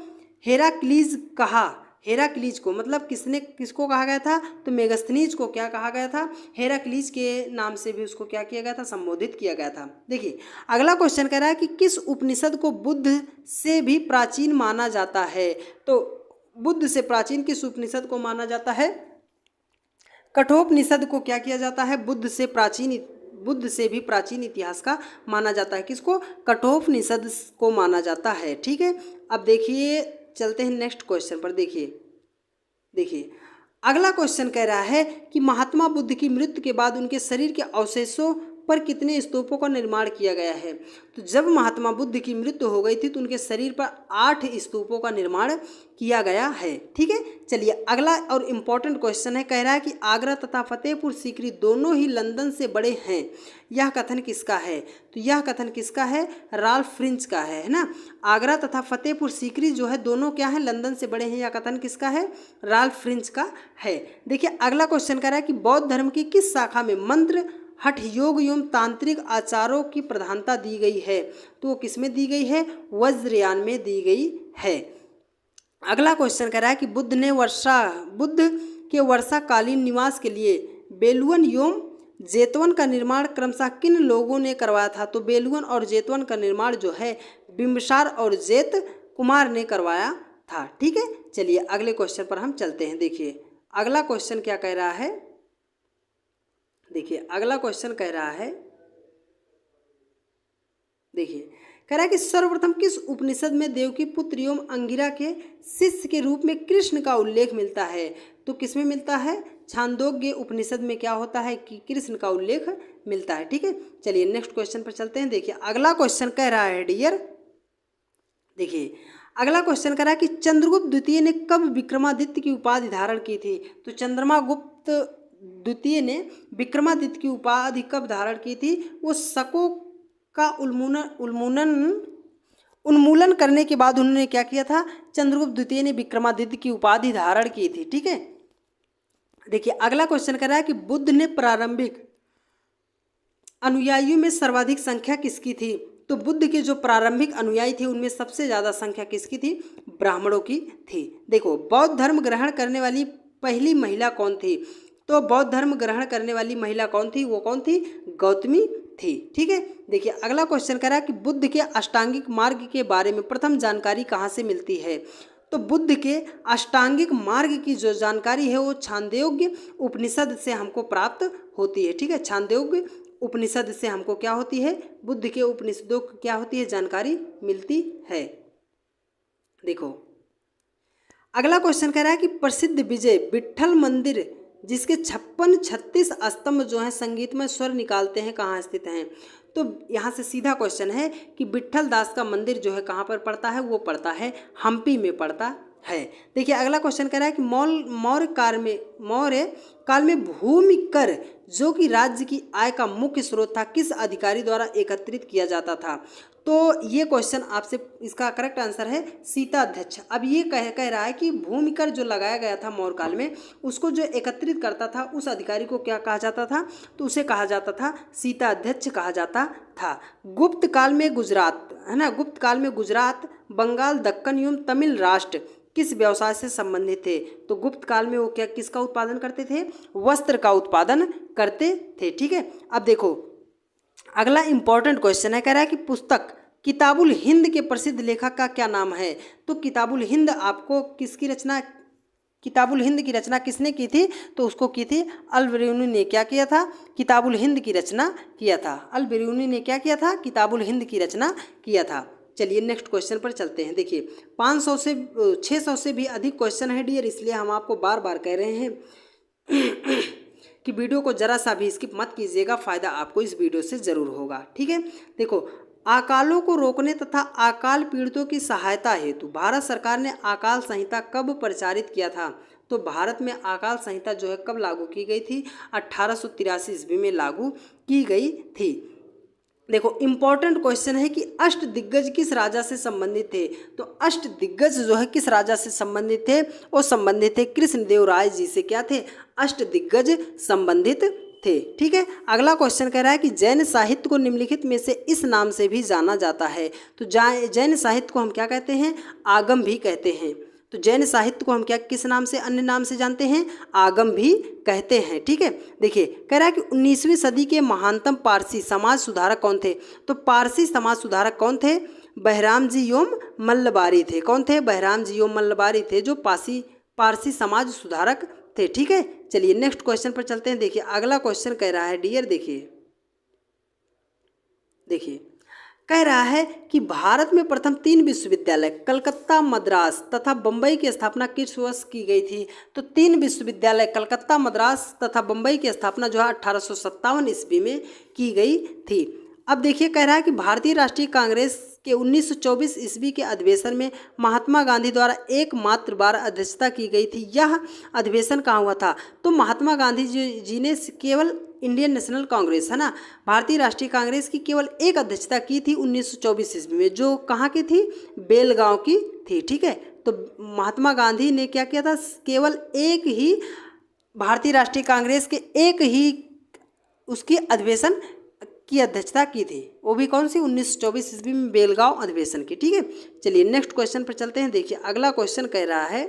S1: हेराक्लीज कहा? हेराक्लीज को मतलब किसको कहा गया था? तो मेगस्थनीज को क्या कहा गया था? हेराक्लीज के नाम से भी उसको क्या किया गया था? संबोधित किया गया था। देखिए अगला क्वेश्चन कह रहा है कि किस उपनिषद को बुद्ध से भी प्राचीन माना जाता है? तो बुद्ध से प्राचीन किस उपनिषद को माना जाता है? कठोपनिषद को क्या किया जाता है? बुद्ध से भी प्राचीन इतिहास का माना जाता है। किसको? कठोपनिषद को माना जाता है, ठीक है। अब देखिए चलते हैं नेक्स्ट क्वेश्चन पर। देखिए अगला क्वेश्चन कह रहा है कि महात्मा बुद्ध की मृत्यु के बाद उनके शरीर के अवशेषों पर कितने स्तूपों का निर्माण किया गया है? तो जब महात्मा बुद्ध की मृत्यु हो गई थी तो उनके शरीर पर 8 स्तूपों का निर्माण किया गया है, ठीक है। चलिए अगला और इम्पॉर्टेंट क्वेश्चन है, कह रहा है कि आगरा तथा फतेहपुर सीकरी दोनों ही लंदन से बड़े हैं, यह कथन किसका है? तो यह कथन किसका है? राल्फ फिंच का है ना। आगरा तथा फतेहपुर सीकरी जो है दोनों क्या है? लंदन से बड़े हैं, यह कथन किसका है? राल्फ फिंच का है। देखिए अगला क्वेश्चन कह रहा है कि बौद्ध धर्म की किस शाखा में मंत्र, हठ योग एवं तांत्रिक आचारों की प्रधानता दी गई है? तो वो किस में दी गई है? वज्रयान में दी गई है। अगला क्वेश्चन कह रहा है कि बुद्ध के वर्षाकालीन निवास के लिए बेलुवन एवं जेतवन का निर्माण क्रमशः किन लोगों ने करवाया था? तो बेलुवन और जेतवन का निर्माण जो है बिंबिसार और जेत कुमार ने करवाया था, ठीक है। चलिए अगले क्वेश्चन पर हम चलते हैं। देखिए अगला क्वेश्चन क्या कह रहा है? देखिए अगला क्वेश्चन कह रहा है, देखिए कह रहा है कि सर्वप्रथम किस उपनिषद में देवकी पुत्र एवं अंगिरा के शिष्य के रूप में कृष्ण का उल्लेख मिलता है? तो किस में मिलता है? छांदोग्य उपनिषद में क्या होता है कि कृष्ण का उल्लेख मिलता है, ठीक है। चलिए नेक्स्ट क्वेश्चन पर चलते हैं। देखिए अगला क्वेश्चन कह रहा है डियर, देखिए अगला क्वेश्चन कह रहा है कि चंद्रगुप्त द्वितीय ने कब विक्रमादित्य की उपाधि धारण की थी? तो चंद्रमागुप्त द्वितीय ने विक्रमादित्य की उपाधि कब धारण की थी? वो शकों का उन्मूलन करने के बाद उन्होंने क्या किया था? चंद्रगुप्त द्वितीय ने विक्रमादित्य की उपाधि धारण की थी, ठीक है। देखिए अगला क्वेश्चन कह रहा है कि बुद्ध ने प्रारंभिक अनुयायियों में सर्वाधिक संख्या किसकी थी? तो बुद्ध के जो प्रारंभिक अनुयायी थे उनमें सबसे ज़्यादा संख्या किसकी थी? ब्राह्मणों की थी। देखो बौद्ध धर्म ग्रहण करने वाली पहली महिला कौन थी? तो बौद्ध धर्म ग्रहण करने वाली महिला कौन थी? वो कौन थी? गौतमी थी। ठीक है, देखिए अगला क्वेश्चन कह रहा है कि बुद्ध के अष्टांगिक मार्ग के बारे में प्रथम जानकारी कहाँ से मिलती है? तो बुद्ध के अष्टांगिक मार्ग की जो जानकारी है वो छांदोग्य उपनिषद से हमको प्राप्त होती है। ठीक है, छांदोग्य उपनिषद से हमको क्या होती है? बुद्ध के उपनिषदों की क्या होती है? जानकारी मिलती है। देखो अगला क्वेश्चन कह रहा है कि प्रसिद्ध विजय विट्ठल मंदिर जिसके 36 स्तंभ जो है संगीतमय स्वर निकालते हैं कहाँ स्थित हैं? तो यहाँ से सीधा क्वेश्चन है कि विट्ठल दास का मंदिर जो है कहाँ पर पड़ता है? वो पड़ता है हम्पी में पड़ता है। देखिए अगला क्वेश्चन कह रहा है कि मौर्य काल में भूमि कर जो कि राज्य की आय का मुख्य स्रोत था किस अधिकारी द्वारा एकत्रित किया जाता था? तो ये क्वेश्चन आपसे, इसका करेक्ट आंसर है सीताध्यक्ष। अब ये कह रहा है कि भूमि कर जो लगाया गया था मौर्य काल में, उसको जो एकत्रित करता था उस अधिकारी को क्या कहा जाता था? तो उसे कहा जाता था सीताध्यक्ष कहा जाता था। गुप्त काल में गुजरात, है ना, गुप्त काल में गुजरात, बंगाल, दक्कन एवं तमिल राष्ट्र किस व्यवसाय से संबंधित थे? तो गुप्त काल में वो क्या किसका उत्पादन करते थे? वस्त्र का उत्पादन करते थे। ठीक है, अब देखो अगला इंपॉर्टेंट क्वेश्चन है, कह रहा है कि पुस्तक किताबुल हिंद के प्रसिद्ध लेखक का क्या नाम है? तो किताबुल हिंद आपको किसकी रचना, किताबुल हिंद की रचना किसने की थी? तो उसको की थी अल बिरूनी ने। क्या किया था? किताबुल हिंद की रचना किया था। अल बिरूनी ने क्या किया था? किताबुल हिंद की रचना किया था। चलिए नेक्स्ट क्वेश्चन पर चलते हैं। देखिए 600 से भी अधिक क्वेश्चन है डियर, इसलिए हम आपको बार बार कह रहे हैं कि वीडियो को जरा सा भी स्किप मत कीजिएगा, फ़ायदा आपको इस वीडियो से ज़रूर होगा। ठीक है, देखो अकालों को रोकने तथा अकाल पीड़ितों की सहायता हेतु भारत सरकार ने अकाल संहिता कब प्रचारित किया था? तो भारत में अकाल संहिता जो है कब लागू की गई थी? 1883 ईस्वी में लागू की गई थी। देखो इंपॉर्टेंट क्वेश्चन है कि अष्ट दिग्गज किस राजा से संबंधित थे? तो अष्ट दिग्गज जो है किस राजा से संबंधित थे? वो संबंधित थे कृष्णदेव राय जी से। क्या थे? अष्ट दिग्गज संबंधित थे। ठीक है, अगला क्वेश्चन कह रहा है कि जैन साहित्य को निम्नलिखित में से इस नाम से भी जाना जाता है। तो जैन साहित्य को हम क्या कहते हैं? आगम भी कहते हैं। तो जैन साहित्य को हम क्या किस नाम से, अन्य नाम से जानते हैं? आगम भी कहते हैं। ठीक है, देखिए कह रहा है कि 19वीं सदी के महानतम पारसी समाज सुधारक कौन थे? तो पारसी समाज सुधारक कौन थे? बहराम जी योम मल्लबारी थे। कौन थे? बहराम जी योम मल्लबारी थे जो पारसी समाज सुधारक थे। ठीक है, चलिए नेक्स्ट क्वेश्चन पर चलते हैं। देखिए अगला क्वेश्चन कह रहा है डियर, देखिए कह रहा है कि भारत में प्रथम 3 विश्वविद्यालय कलकत्ता, मद्रास तथा बम्बई की स्थापना किस वर्ष की गई थी? तो 3 विश्वविद्यालय कलकत्ता, मद्रास तथा बम्बई की स्थापना जो है 1857 ईस्वी में की गई थी। अब देखिए कह रहा है कि भारतीय राष्ट्रीय कांग्रेस के 1924 ईस्वी के अधिवेशन में महात्मा गांधी द्वारा एकमात्र बार अध्यक्षता की गई थी। यह अधिवेशन कहाँ हुआ था? तो महात्मा गांधी जी ने केवल इंडियन नेशनल कांग्रेस, है ना, भारतीय राष्ट्रीय कांग्रेस की केवल एक अध्यक्षता की थी 1924 ईस्वी में, जो कहाँ की थी? बेलगांव की थी। ठीक है, तो महात्मा गांधी ने क्या किया था? केवल एक ही भारतीय राष्ट्रीय कांग्रेस के एक ही उसकी अधिवेशन की अध्यक्षता की थी, वो भी कौन सी? 1924 ईस्वी में बेलगांव अधिवेशन की। ठीक है, चलिए नेक्स्ट क्वेश्चन पर चलते हैं। देखिए अगला क्वेश्चन कह रहा है,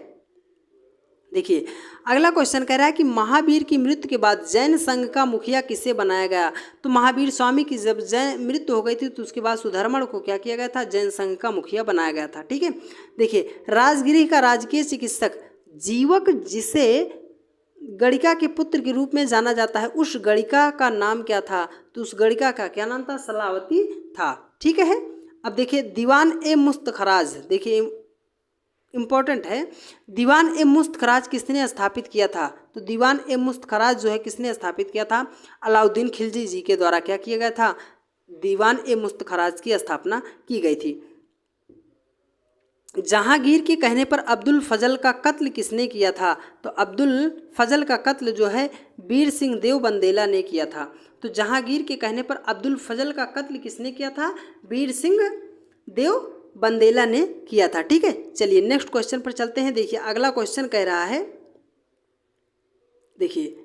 S1: देखिए अगला क्वेश्चन कह रहा है कि महावीर की मृत्यु के बाद जैन संघ का मुखिया किसे बनाया गया? तो महावीर स्वामी की जब जैन मृत्यु हो गई थी तो उसके बाद सुधर्मण को क्या किया गया था? जैन संघ का मुखिया बनाया गया था। ठीक है, देखिए राजगिरी का राजकीय चिकित्सक जीवक जिसे गणिका के पुत्र के रूप में जाना जाता है, उस गणिका का नाम क्या था? तो उस गणिका का क्या नाम था? सलावती था। ठीक है, अब देखिए दीवान ए मुस्तखराज, देखिए इंपॉर्टेंट है, दीवान ए मुस्तखराज किसने स्थापित किया था? तो दीवान ए मुस्तखराज जो है किसने स्थापित किया था? अलाउद्दीन खिलजी जी के द्वारा क्या किया गया था? दीवान ए मुस्तखराज की स्थापना की गई थी। जहांगीर के कहने पर अब्दुल फजल का कत्ल किसने किया था? तो अब्दुल फजल का कत्ल जो है वीर सिंह देव बंदेला ने किया था। तो जहांगीर के कहने पर अब्दुल फजल का कत्ल किसने किया था? वीर सिंह देव बंदेला ने किया था। ठीक है, चलिए नेक्स्ट क्वेश्चन पर चलते हैं। देखिए अगला क्वेश्चन कह रहा है, देखिए,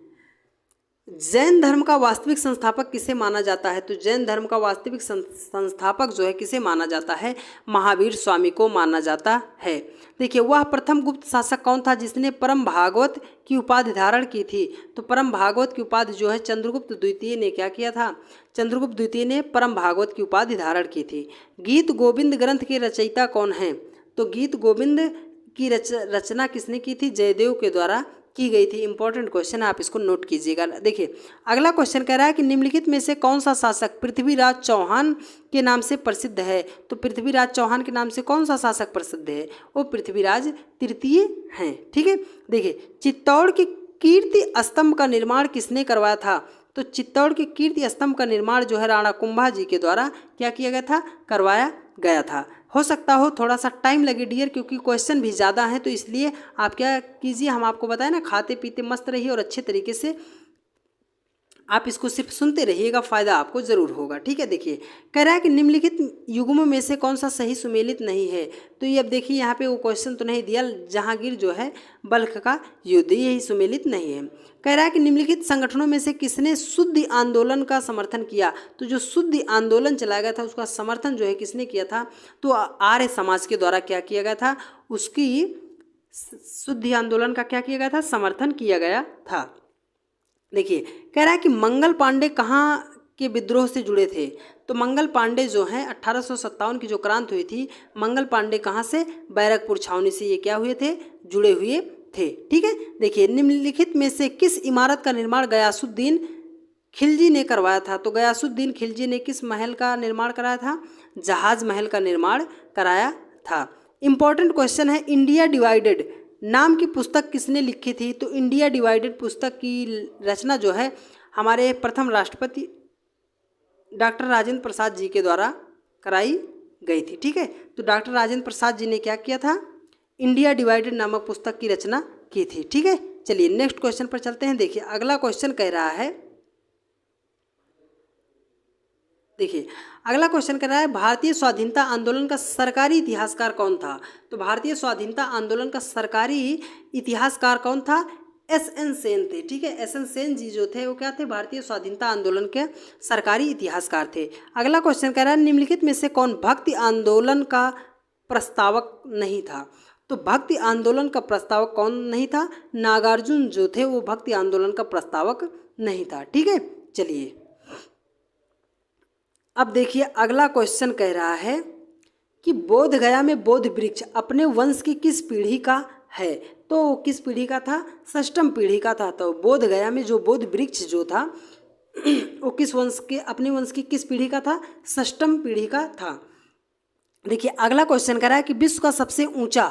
S1: जैन धर्म का वास्तविक संस्थापक किसे माना जाता है? तो जैन धर्म का वास्तविक संस्थापक जो है किसे माना जाता है? महावीर स्वामी को माना जाता है। देखिए, वह प्रथम गुप्त शासक कौन था जिसने परम भागवत की उपाधि धारण की थी? तो परम भागवत की उपाधि जो है चंद्रगुप्त द्वितीय ने क्या किया था? चंद्रगुप्त द्वितीय ने परम भागवत की उपाधि धारण की थी। गीत गोविंद ग्रंथ के रचयिता कौन है? तो गीत गोविंद की रचना किसने की थी? जयदेव के द्वारा की गई थी। इंपॉर्टेंट क्वेश्चन है, आप इसको नोट कीजिएगा। देखिए, अगला क्वेश्चन कह रहा है कि निम्नलिखित में से कौन सा शासक पृथ्वीराज चौहान के नाम से प्रसिद्ध है? तो पृथ्वीराज चौहान के नाम से कौन सा शासक प्रसिद्ध है? वो पृथ्वीराज तृतीय हैं। ठीक है, देखिए, चित्तौड़ के कीर्ति स्तंभ का निर्माण किसने करवाया था? तो चित्तौड़ के कीर्ति स्तंभ का निर्माण जो है राणा कुंभा जी के द्वारा क्या किया गया था? करवाया गया था। हो सकता हो थोड़ा सा टाइम लगे डियर, क्योंकि क्वेश्चन भी ज़्यादा हैं, तो इसलिए आप क्या कीजिए, हम आपको बताएं ना, खाते पीते मस्त रहिए और अच्छे तरीके से आप इसको सिर्फ सुनते रहिएगा, फ़ायदा आपको ज़रूर होगा। ठीक है, देखिए, कह रहा है कि निम्नलिखित युग्मों में से कौन सा सही सुमेलित नहीं है? तो ये अब देखिए, यहाँ पे वो क्वेश्चन तो नहीं दिया, जहांगीर जो है बल्ख का युद्ध, यही सुमेलित नहीं है। कह रहा है कि निम्नलिखित संगठनों में से किसने शुद्धि आंदोलन का समर्थन किया? तो जो शुद्धि आंदोलन चलाया गया था उसका समर्थन जो है किसने किया था? तो आर्य समाज के द्वारा क्या किया गया था? उसकी शुद्धि आंदोलन का क्या किया गया था? समर्थन किया गया था। देखिए, कह रहा है कि मंगल पांडे कहाँ के विद्रोह से जुड़े थे? तो मंगल पांडे जो हैं 1857 की जो क्रांति हुई थी, मंगल पांडे कहाँ से? बैरकपुर छावनी से ये क्या हुए थे? जुड़े हुए थे। ठीक है, देखिए, निम्नलिखित में से किस इमारत का निर्माण गयासुद्दीन खिलजी ने करवाया था? तो गयासुद्दीन खिलजी ने किस महल का निर्माण कराया था? जहाज महल का निर्माण कराया था। इंपॉर्टेंट क्वेश्चन है, इंडिया डिवाइडेड नाम की पुस्तक किसने लिखी थी? तो इंडिया डिवाइडेड पुस्तक की रचना जो है हमारे प्रथम राष्ट्रपति डॉक्टर राजेंद्र प्रसाद जी के द्वारा कराई गई थी। ठीक है, तो डॉक्टर राजेंद्र प्रसाद जी ने क्या किया था? इंडिया डिवाइडेड नामक पुस्तक की रचना की थी। ठीक है, चलिए नेक्स्ट क्वेश्चन पर चलते हैं। देखिए, अगला क्वेश्चन कह रहा है, देखिए, अगला क्वेश्चन कर रहा है भारतीय स्वाधीनता आंदोलन का सरकारी इतिहासकार कौन था? तो भारतीय स्वाधीनता आंदोलन का सरकारी इतिहासकार कौन था? एस.एन. सेन थे। ठीक है, एस.एन. सेन जी जो थे वो क्या थे? भारतीय स्वाधीनता आंदोलन के सरकारी इतिहासकार थे। अगला क्वेश्चन कह रहा है निम्नलिखित में से कौन भक्ति आंदोलन का प्रस्तावक नहीं था? तो भक्ति आंदोलन का प्रस्तावक कौन नहीं था? नागार्जुन जो थे वो भक्ति आंदोलन का प्रस्तावक नहीं था। ठीक है, चलिए अब देखिए, अगला क्वेश्चन कह रहा है कि बोध गया में बोध वृक्ष अपने वंश की किस पीढ़ी का है? तो किस पीढ़ी का था? षष्ठम पीढ़ी का था। तो बोध गया में जो बोध वृक्ष जो था वो किस वंश के, अपने वंश की किस पीढ़ी का था? षष्ठम पीढ़ी का था। देखिए, अगला क्वेश्चन कह रहा है कि विश्व का सबसे ऊंचा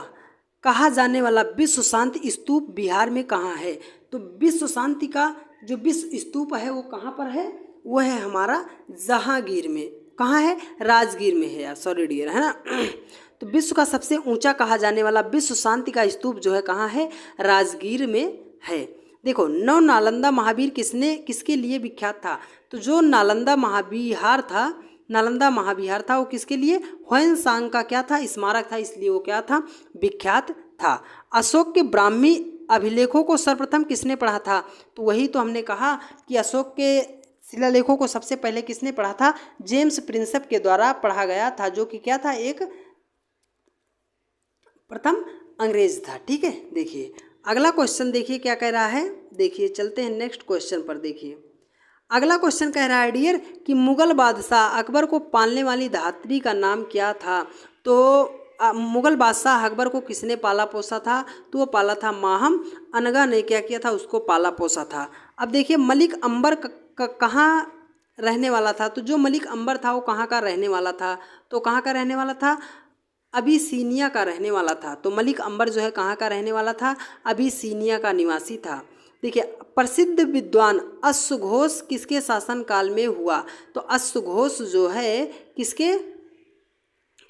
S1: कहा जाने वाला विश्व शांति स्तूप बिहार में कहाँ है? तो विश्व शांति का जो विश्व स्तूप है वो कहाँ पर है? वो है हमारा जहांगीर में। कहाँ है? राजगीर में है यार, सॉरी डियर, है ना। तो विश्व का सबसे ऊंचा कहा जाने वाला विश्व शांति का स्तूप जो है कहाँ है? राजगीर में है। देखो, नव नालंदा महावीर किसके लिए विख्यात था? तो जो नालंदा महाविहार था वो किसके लिए? ह्वेन-सांग का क्या था? स्मारक था, इसलिए वो क्या था? विख्यात था। अशोक के ब्राह्मी अभिलेखों को सर्वप्रथम किसने पढ़ा था? तो वही तो हमने कहा कि अशोक के शिलालेखों को सबसे पहले किसने पढ़ा था? जेम्स प्रिंसेप के द्वारा पढ़ा गया था, जो कि क्या था? एक प्रथम अंग्रेज था। ठीक है, देखिए अगला क्वेश्चन देखिए क्या कह रहा है। देखिए, चलते हैं नेक्स्ट क्वेश्चन पर। देखिए, अगला क्वेश्चन कह रहा है डियर कि मुगल बादशाह अकबर को पालने वाली धात्री का नाम क्या था? तो मुगल बादशाह अकबर को किसने पाला पोसा था? तो वो पाला था माहम अनगा ने क्या किया था? उसको पाला पोसा था। अब देखिए, मलिक अंबर कहाँ रहने वाला था? तो जो मलिक अंबर था वो कहाँ का रहने वाला था? तो कहाँ का रहने वाला था? अबिसीनिया का रहने वाला था। तो मलिक अंबर जो है कहाँ का रहने वाला था? अबिसीनिया का निवासी था। देखिए, प्रसिद्ध विद्वान अश्वघोष किसके शासनकाल में हुआ? तो अश्वघोष जो है किसके?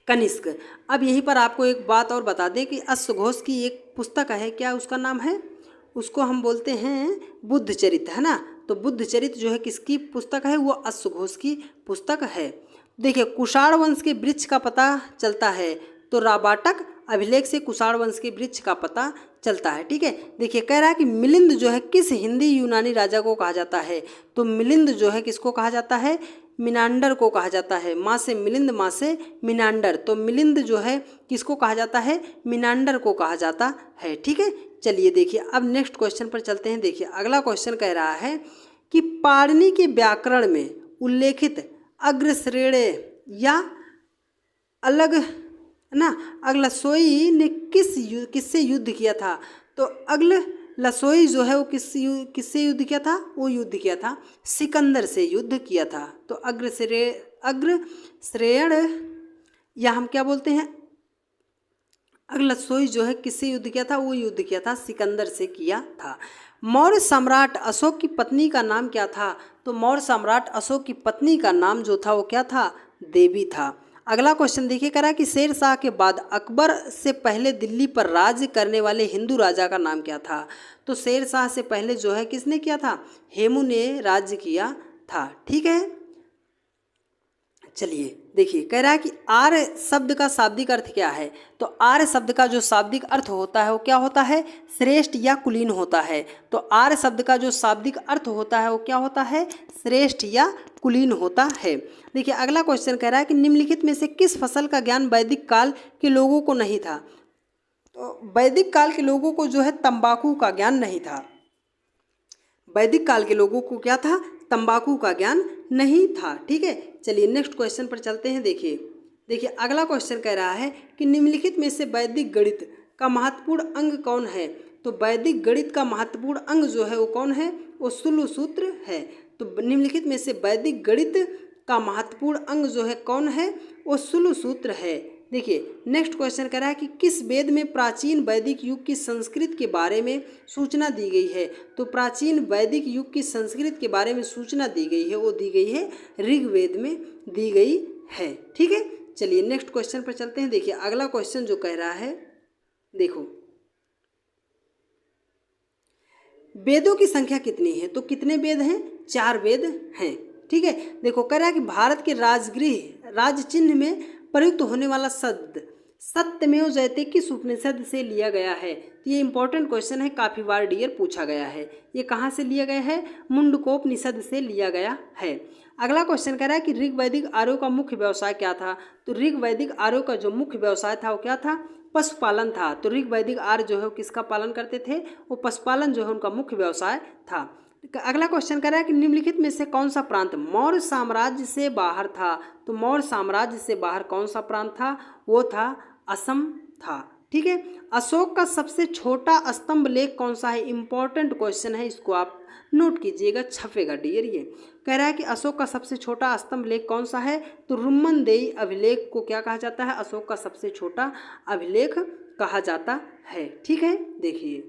S1: कनिष्क। अब यहीं पर आपको एक बात और बता दें कि अश्वघोष की एक पुस्तक है, क्या उसका नाम है? उसको हम बोलते हैं बुद्धचरित, है ना। तो बुद्धचरित जो है किसकी पुस्तक है? वो अश्वघोष की पुस्तक है। देखिए, कुषाण वंश के वृक्ष का पता चलता है। तो राबाटक अभिलेख से कुषाण वंश के वृक्ष का पता चलता है। ठीक है, देखिए कह रहा है कि मिलिंद जो है किस हिंदी यूनानी राजा को कहा जाता है। तो मिलिंद जो है किसको कहा जाता है, मिनांडर को कहा जाता है। माँ से मिलिंद, माँ से मिनांडर, तो मिलिंद जो है किसको कहा जाता है, मिनांडर को कहा जाता है। ठीक है, चलिए देखिए अब नेक्स्ट क्वेश्चन पर चलते हैं। देखिए अगला क्वेश्चन कह रहा है कि पाणिनि के व्याकरण में उल्लेखित अग्रश्रेय या अलग है ना, अगलसोई ने किससे युद्ध किया था। तो अगलसोई जो है वो किससे युद्ध किया था, वो युद्ध किया था सिकंदर से युद्ध किया था। तो अग्रश्रेयण या हम क्या बोलते हैं, अगलसोई जो है किससे युद्ध किया था, वो युद्ध किया था सिकंदर से किया था। मौर्य सम्राट अशोक की पत्नी का नाम क्या था। तो मौर्य सम्राट अशोक की पत्नी का नाम जो था वो क्या था, देवी था। अगला क्वेश्चन देखिए करा कि शेर शाह के बाद अकबर से पहले दिल्ली पर राज्य करने वाले हिंदू राजा का नाम क्या था। तो शेर शाह से पहले जो है किसने किया था, हेमू ने राज्य किया था। ठीक है, चलिए देखिए कह रहा है कि आर्य शब्द का शाब्दिक अर्थ क्या है। तो आर्य शब्द का जो शाब्दिक अर्थ होता है वो क्या होता है, श्रेष्ठ या कुलीन होता है। तो आर्य शब्द का जो शाब्दिक अर्थ होता है वो क्या होता है, श्रेष्ठ या कुलीन होता है। देखिए अगला क्वेश्चन कह रहा है कि निम्नलिखित में से किस फसल का ज्ञान वैदिक काल के लोगों को नहीं था। तो वैदिक काल के लोगों को जो है तंबाकू का ज्ञान नहीं था। वैदिक काल के लोगों को क्या था, तंबाकू का ज्ञान नहीं था। ठीक है, चलिए नेक्स्ट क्वेश्चन पर चलते हैं। देखिए अगला क्वेश्चन कह रहा है कि निम्नलिखित में से वैदिक गणित का महत्वपूर्ण अंग कौन है। तो वैदिक गणित का महत्वपूर्ण अंग जो है वो कौन है, वो शूल सूत्र है। तो निम्नलिखित में से वैदिक गणित का महत्वपूर्ण अंग जो है कौन है, वो शूल सूत्र है। देखिए नेक्स्ट क्वेश्चन कह रहा है कि किस वेद में प्राचीन वैदिक युग की संस्कृत के बारे में सूचना दी गई है। तो प्राचीन वैदिक युग की संस्कृत के बारे में सूचना दी गई है, वो दी गई है ऋग्वेद में दी गई है। ठीक है, चलिए नेक्स्ट क्वेश्चन पर चलते हैं। देखिए अगला क्वेश्चन जो कह रहा है, देखो वेदों की संख्या कितनी है। तो कितने वेद हैं, 4 वेद हैं। ठीक है, देखो कह रहा है कि भारत के राजगृह राज चिन्ह में प्रयुक्त होने वाला शब्द सत्यमेव जयते किस उपनिषद से लिया गया है। तो ये इंपॉर्टेंट क्वेश्चन है, काफ़ी बार डियर पूछा गया है। ये कहाँ से लिया गया है, मुंडकोपनिषद से लिया गया है। अगला क्वेश्चन कह रहा है कि ऋग्वैदिक आर्यों का मुख्य व्यवसाय क्या था। तो ऋग्वैदिक आर्यों का जो मुख्य व्यवसाय था वो क्या था, पशुपालन था। तो ऋग्वैदिक आर्य जो है वो किसका पालन करते थे, वो पशुपालन जो है उनका मुख्य व्यवसाय था। अगला क्वेश्चन कर रहा है कि निम्नलिखित में से कौन सा प्रांत मौर्य साम्राज्य से बाहर था। तो मौर्य साम्राज्य से बाहर कौन सा प्रांत था, वो था असम था। ठीक है, अशोक का सबसे छोटा स्तंभ लेख कौन सा है। इंपॉर्टेंट क्वेश्चन है, इसको आप नोट कीजिएगा, छपेगा डियर। ये कह रहा है कि अशोक का सबसे छोटा स्तंभ लेख कौन सा है। तो रुम्मनदेही अभिलेख को क्या कहा जाता है, अशोक का सबसे छोटा अभिलेख कहा जाता है। ठीक है, देखिए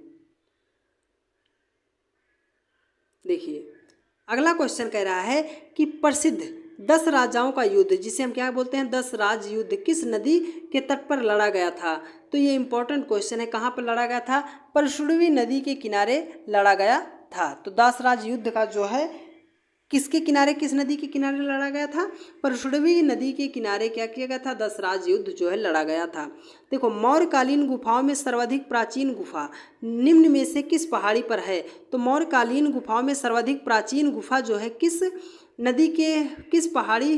S1: अगला क्वेश्चन कह रहा है कि प्रसिद्ध 10 राजाओं का युद्ध, जिसे हम क्या बोलते हैं, 10 राज युद्ध, किस नदी के तट पर लड़ा गया था। तो ये इंपॉर्टेंट क्वेश्चन है, कहाँ पर लड़ा गया था, परशुरवी नदी के किनारे लड़ा गया था। तो 10 राज युद्ध का जो है किसके किनारे, किस नदी के किनारे लड़ा गया था, परशुरवी नदी के किनारे क्या किया गया था, 10 राज युद्ध जो है लड़ा गया था। देखो मौर्यकालीन गुफाओं में सर्वाधिक प्राचीन गुफा निम्न में से किस पहाड़ी पर है। तो मौर्यकालीन गुफाओं में सर्वाधिक प्राचीन गुफा जो है किस नदी के किस पहाड़ी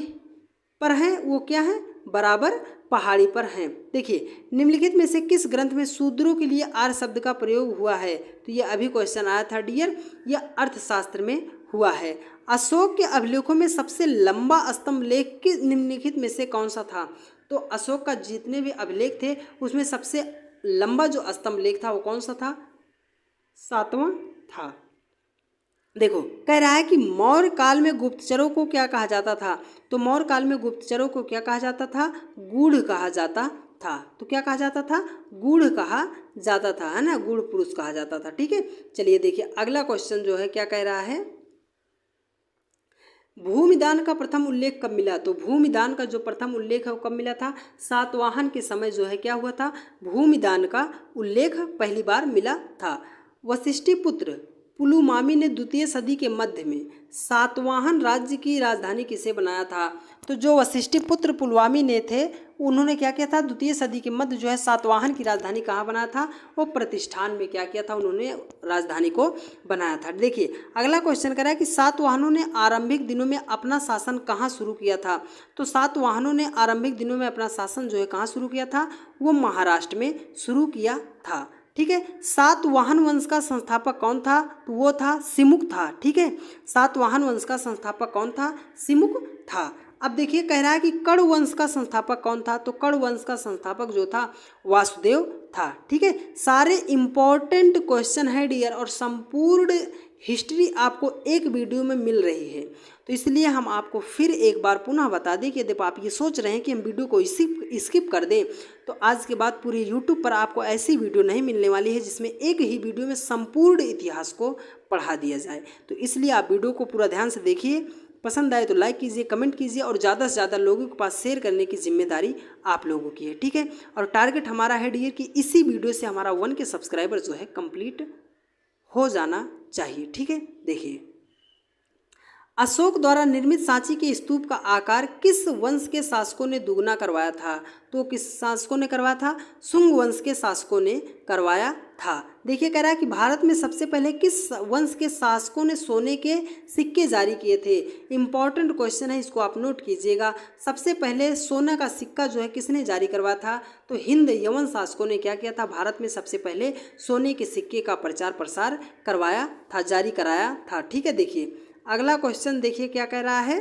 S1: पर है, वो क्या है, बराबर पहाड़ी पर हैं। देखिए निम्नलिखित में से किस ग्रंथ में शूद्रों के लिए आर्य शब्द का प्रयोग हुआ है। तो ये अभी क्वेश्चन आया था डियर, यह अर्थशास्त्र में हुआ है। अशोक के अभिलेखों में सबसे लंबा स्तंभ लेख किस निम्नलिखित में से कौन सा था। तो अशोक का जितने भी अभिलेख थे उसमें सबसे लंबा जो स्तंभ लेख था वो कौन सा था, 7वां था। देखो कह रहा है कि मौर्य काल में गुप्तचरों को क्या कहा जाता था। तो मौर्य काल में गुप्तचरों को क्या कहा जाता था, गूढ़ कहा जाता था। तो क्या कहा जाता था, गूढ़ कहा जाता था, है ना, गूढ़ पुरुष कहा जाता था। ठीक है, चलिए देखिए अगला क्वेश्चन जो है क्या कह रहा है, भूमिदान का प्रथम उल्लेख कब मिला। तो भूमिदान का जो प्रथम उल्लेख है वो कब मिला था, सातवाहन के समय जो है क्या हुआ था, भूमिदान का उल्लेख पहली बार मिला था। वशिष्ठी पुत्र पुलुमामी ने 2वीं सदी के मध्य में सातवाहन राज्य की राजधानी किसे बनाया था। तो जो वशिष्ठी पुत्र पुलुमामी ने थे उन्होंने क्या किया था, द्वितीय सदी के मध्य जो है सातवाहन की राजधानी कहाँ बनाया था, वो प्रतिष्ठान में क्या किया था, उन्होंने राजधानी को बनाया था। देखिए अगला क्वेश्चन कह रहा है कि सातवाहनों ने आरंभिक दिनों में अपना शासन कहाँ शुरू किया था। तो सातवाहनों ने आरंभिक दिनों में अपना शासन जो है कहाँ शुरू किया था, वो महाराष्ट्र में शुरू किया था। ठीक है, सातवाहन वंश का संस्थापक कौन था, तो वो था सिमुक था। ठीक है, सातवाहन वंश का संस्थापक कौन था, सिमुक था। अब देखिए कह रहा है कि कण्व वंश का संस्थापक कौन था, तो कण्व वंश का संस्थापक जो था वासुदेव था। ठीक है, सारे इंपॉर्टेंट क्वेश्चन है डियर, और संपूर्ण हिस्ट्री आपको एक वीडियो में मिल रही है। तो इसलिए हम आपको फिर एक बार पुनः बता दें कि यदि आप ये सोच रहे हैं कि हम वीडियो को स्किप कर दें, तो आज के बाद पूरे यूट्यूब पर आपको ऐसी वीडियो नहीं मिलने वाली है जिसमें एक ही वीडियो में संपूर्ण इतिहास को पढ़ा दिया जाए। तो इसलिए आप वीडियो को पूरा ध्यान से देखिए, पसंद आए तो लाइक कीजिए, कमेंट कीजिए, और ज़्यादा से ज़्यादा लोगों के पास शेयर करने की जिम्मेदारी आप लोगों की है। ठीक है, और टारगेट हमारा है डियर कि इसी वीडियो से हमारा 1 के सब्सक्राइबर जो है कंप्लीट हो जाना चाहिए। ठीक है, देखिए अशोक द्वारा निर्मित सांची के स्तूप का आकार किस वंश के शासकों ने दुगना करवाया था, तो किस शासकों ने करवाया था, शुंग वंश के शासकों ने करवाया था। देखिए कह रहा है कि भारत में सबसे पहले किस वंश के शासकों ने सोने के सिक्के जारी किए थे। इंपॉर्टेंट क्वेश्चन है, इसको आप नोट कीजिएगा। सबसे पहले सोना का सिक्का जो है किसने जारी करवाया था, तो हिंद यवन शासकों ने क्या किया था, भारत में सबसे पहले सोने के सिक्के का प्रचार प्रसार करवाया था, जारी कराया था। ठीक है, देखिए अगला क्वेश्चन देखिए क्या कह रहा है।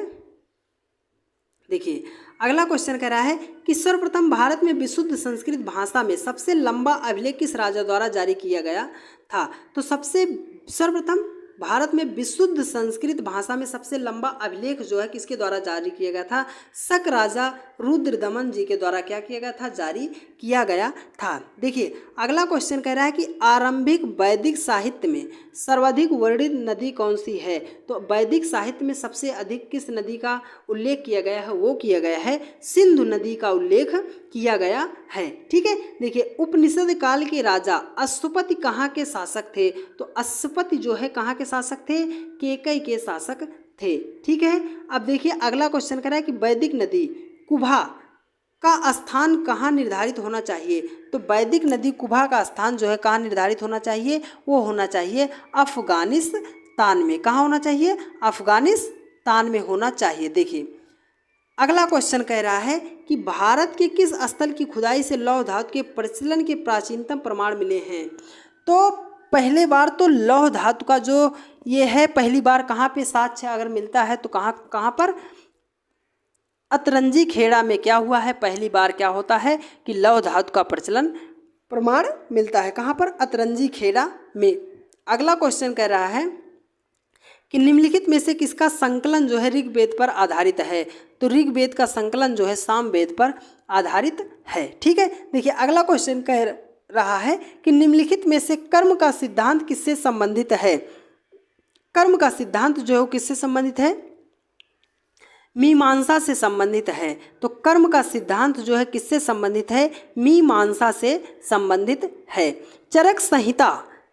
S1: देखिए अगला क्वेश्चन कह रहा है कि सर्वप्रथम भारत में विशुद्ध संस्कृत भाषा में सबसे लंबा अभिलेख किस राजा द्वारा जारी किया गया था। तो सर्वप्रथम भारत में विशुद्ध संस्कृत भाषा में सबसे लंबा अभिलेख जो है किसके द्वारा जारी किया गया था, शक राजा रुद्रदमन जी के द्वारा क्या किया गया था, जारी किया गया था। देखिए अगला क्वेश्चन कह रहा है कि आरंभिक वैदिक साहित्य में सर्वाधिक वर्णित नदी कौन सी है। तो वैदिक साहित्य में सबसे अधिक किस नदी का उल्लेख किया गया है, वो किया गया है सिंधु नदी का उल्लेख किया गया है। ठीक है, देखिए उपनिषद काल के राजा अश्वपति कहाँ के शासक थे, तो अश्वपति जो है कहाँ के शासक थे, केकई के शासक थे। ठीक है, अब देखिए अगला क्वेश्चन कर रहा है कि वैदिक नदी कुभा का स्थान कहाँ निर्धारित होना चाहिए। तो वैदिक नदी कुभा का स्थान जो है कहाँ निर्धारित होना चाहिए, वो होना चाहिए अफगानिस्तान में। कहाँ होना चाहिए, अफगानिस्तान में होना चाहिए। देखिए अगला क्वेश्चन कह रहा है कि भारत के किस स्थल की खुदाई से लौह धातु के प्रचलन के प्राचीनतम प्रमाण मिले हैं। तो पहले बार तो लौह धातु का जो ये है पहली बार कहाँ पे साक्ष्य अगर मिलता है तो कहाँ पर, अतरंजी खेड़ा में क्या हुआ है, पहली बार क्या होता है कि लौह धातु का प्रचलन प्रमाण मिलता है, कहाँ पर, अतरंजी खेड़ा में। अगला क्वेश्चन कह रहा है कि निम्नलिखित में से किसका संकलन जो है ऋग्वेद पर आधारित है। तो ऋग्वेद का संकलन जो है सामवेद पर आधारित है। ठीक है, देखिए अगला क्वेश्चन कह रहा है कि निम्नलिखित में से कर्म का सिद्धांत किससे संबंधित है। कर्म का सिद्धांत जो है वो किससे संबंधित है, मीमांसा से संबंधित है। तो कर्म का सिद्धांत जो है किससे संबंधित है, मीमांसा से संबंधित है। चरक संहिता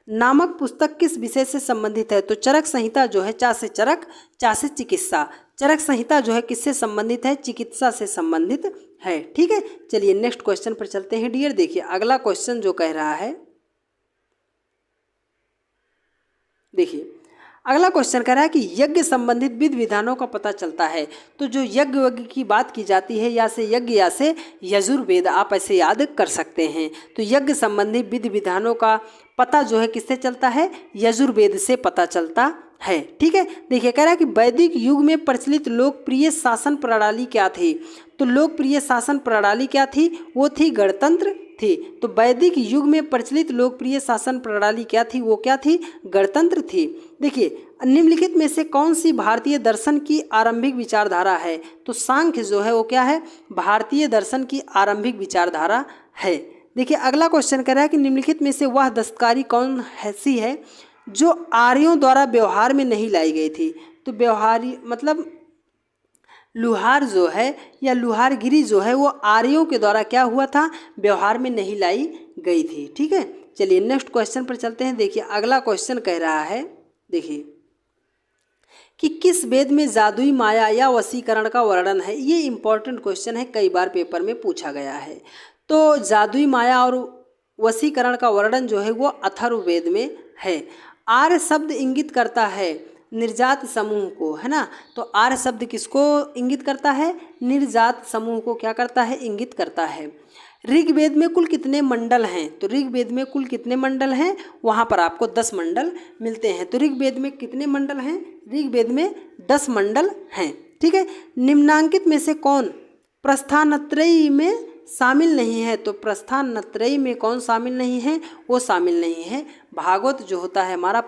S1: नामक पुस्तक किस विषय से संबंधित है। तो चरक संहिता जो है चा से चरक, चा से चिकित्सा, चरक संहिता जो है किससे संबंधित है, चिकित्सा से संबंधित है। ठीक है, चलिए नेक्स्ट क्वेश्चन पर चलते हैं डियर। देखिए अगला क्वेश्चन जो कह रहा है, देखिए अगला क्वेश्चन कह रहा है कि यज्ञ संबंधित विधि विधानों का पता चलता है। तो जो यज्ञ की बात की जाती है, या से यज्ञ या से यजुर्वेद, आप ऐसे याद कर सकते हैं। तो यज्ञ संबंधी विधि विधानों का पता जो है किससे चलता है, यजुर्वेद से पता चलता है। ठीक है, देखिए कह रहा है कि वैदिक युग में प्रचलित लोकप्रिय शासन प्रणाली क्या थी। तो लोकप्रिय शासन प्रणाली क्या थी, वो थी गणतंत्र थी। तो वैदिक युग में प्रचलित लोकप्रिय शासन प्रणाली क्या थी, वो क्या थी, गणतंत्र थी। देखिए निम्नलिखित में से कौन सी भारतीय दर्शन की आरंभिक विचारधारा है। तो सांख्य जो है वो क्या है, भारतीय दर्शन की आरंभिक विचारधारा है। देखिए अगला क्वेश्चन कह रहा है कि निम्नलिखित में से वह दस्तकारी कौन ऐसी है जो आर्यों द्वारा व्यवहार में नहीं लाई गई थी। तो व्यवहारी मतलब लुहार जो है या लुहारगिरी जो है वो आर्यों के द्वारा क्या हुआ था, व्यवहार में नहीं लाई गई थी। ठीक है, चलिए नेक्स्ट क्वेश्चन पर चलते हैं। देखिए अगला क्वेश्चन कह रहा है, देखिए कि किस वेद में जादुई माया या वशीकरण का वर्णन है। ये इंपॉर्टेंट क्वेश्चन है, कई बार पेपर में पूछा गया है। तो जादुई माया और वशीकरण का वर्णन जो है वो अथर्ववेद में है। आर्य शब्द इंगित करता है निर्जात समूह को, है ना। तो आर्य शब्द किसको इंगित करता है? निर्जात समूह को क्या करता है? इंगित करता है। ऋग्वेद में कुल कितने मंडल हैं? तो ऋग्वेद में कुल कितने मंडल हैं? वहाँ पर आपको 10 मंडल मिलते हैं। तो ऋग्वेद में कितने मंडल हैं? ऋग्वेद में 10 मंडल हैं। ठीक है। निम्नांकित में से कौन प्रस्थानत्रयी में शामिल नहीं है? तो प्रस्थानत्रयी में कौन शामिल नहीं है? वो शामिल नहीं है भागवत जो होता है हमारा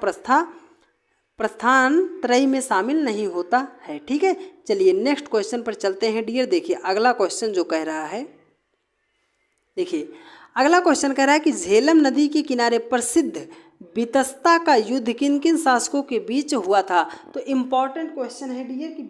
S1: प्रस्थानत्रयी में शामिल नहीं होता है। ठीक है। चलिए नेक्स्ट क्वेश्चन पर चलते हैं डियर। देखिए अगला क्वेश्चन जो कह रहा है, देखिए अगला क्वेश्चन कह रहा है कि झेलम नदी के किनारे प्रसिद्ध वितस्ता का युद्ध किन किन शासकों के बीच हुआ था? तो इम्पॉर्टेंट क्वेश्चन है डियर कि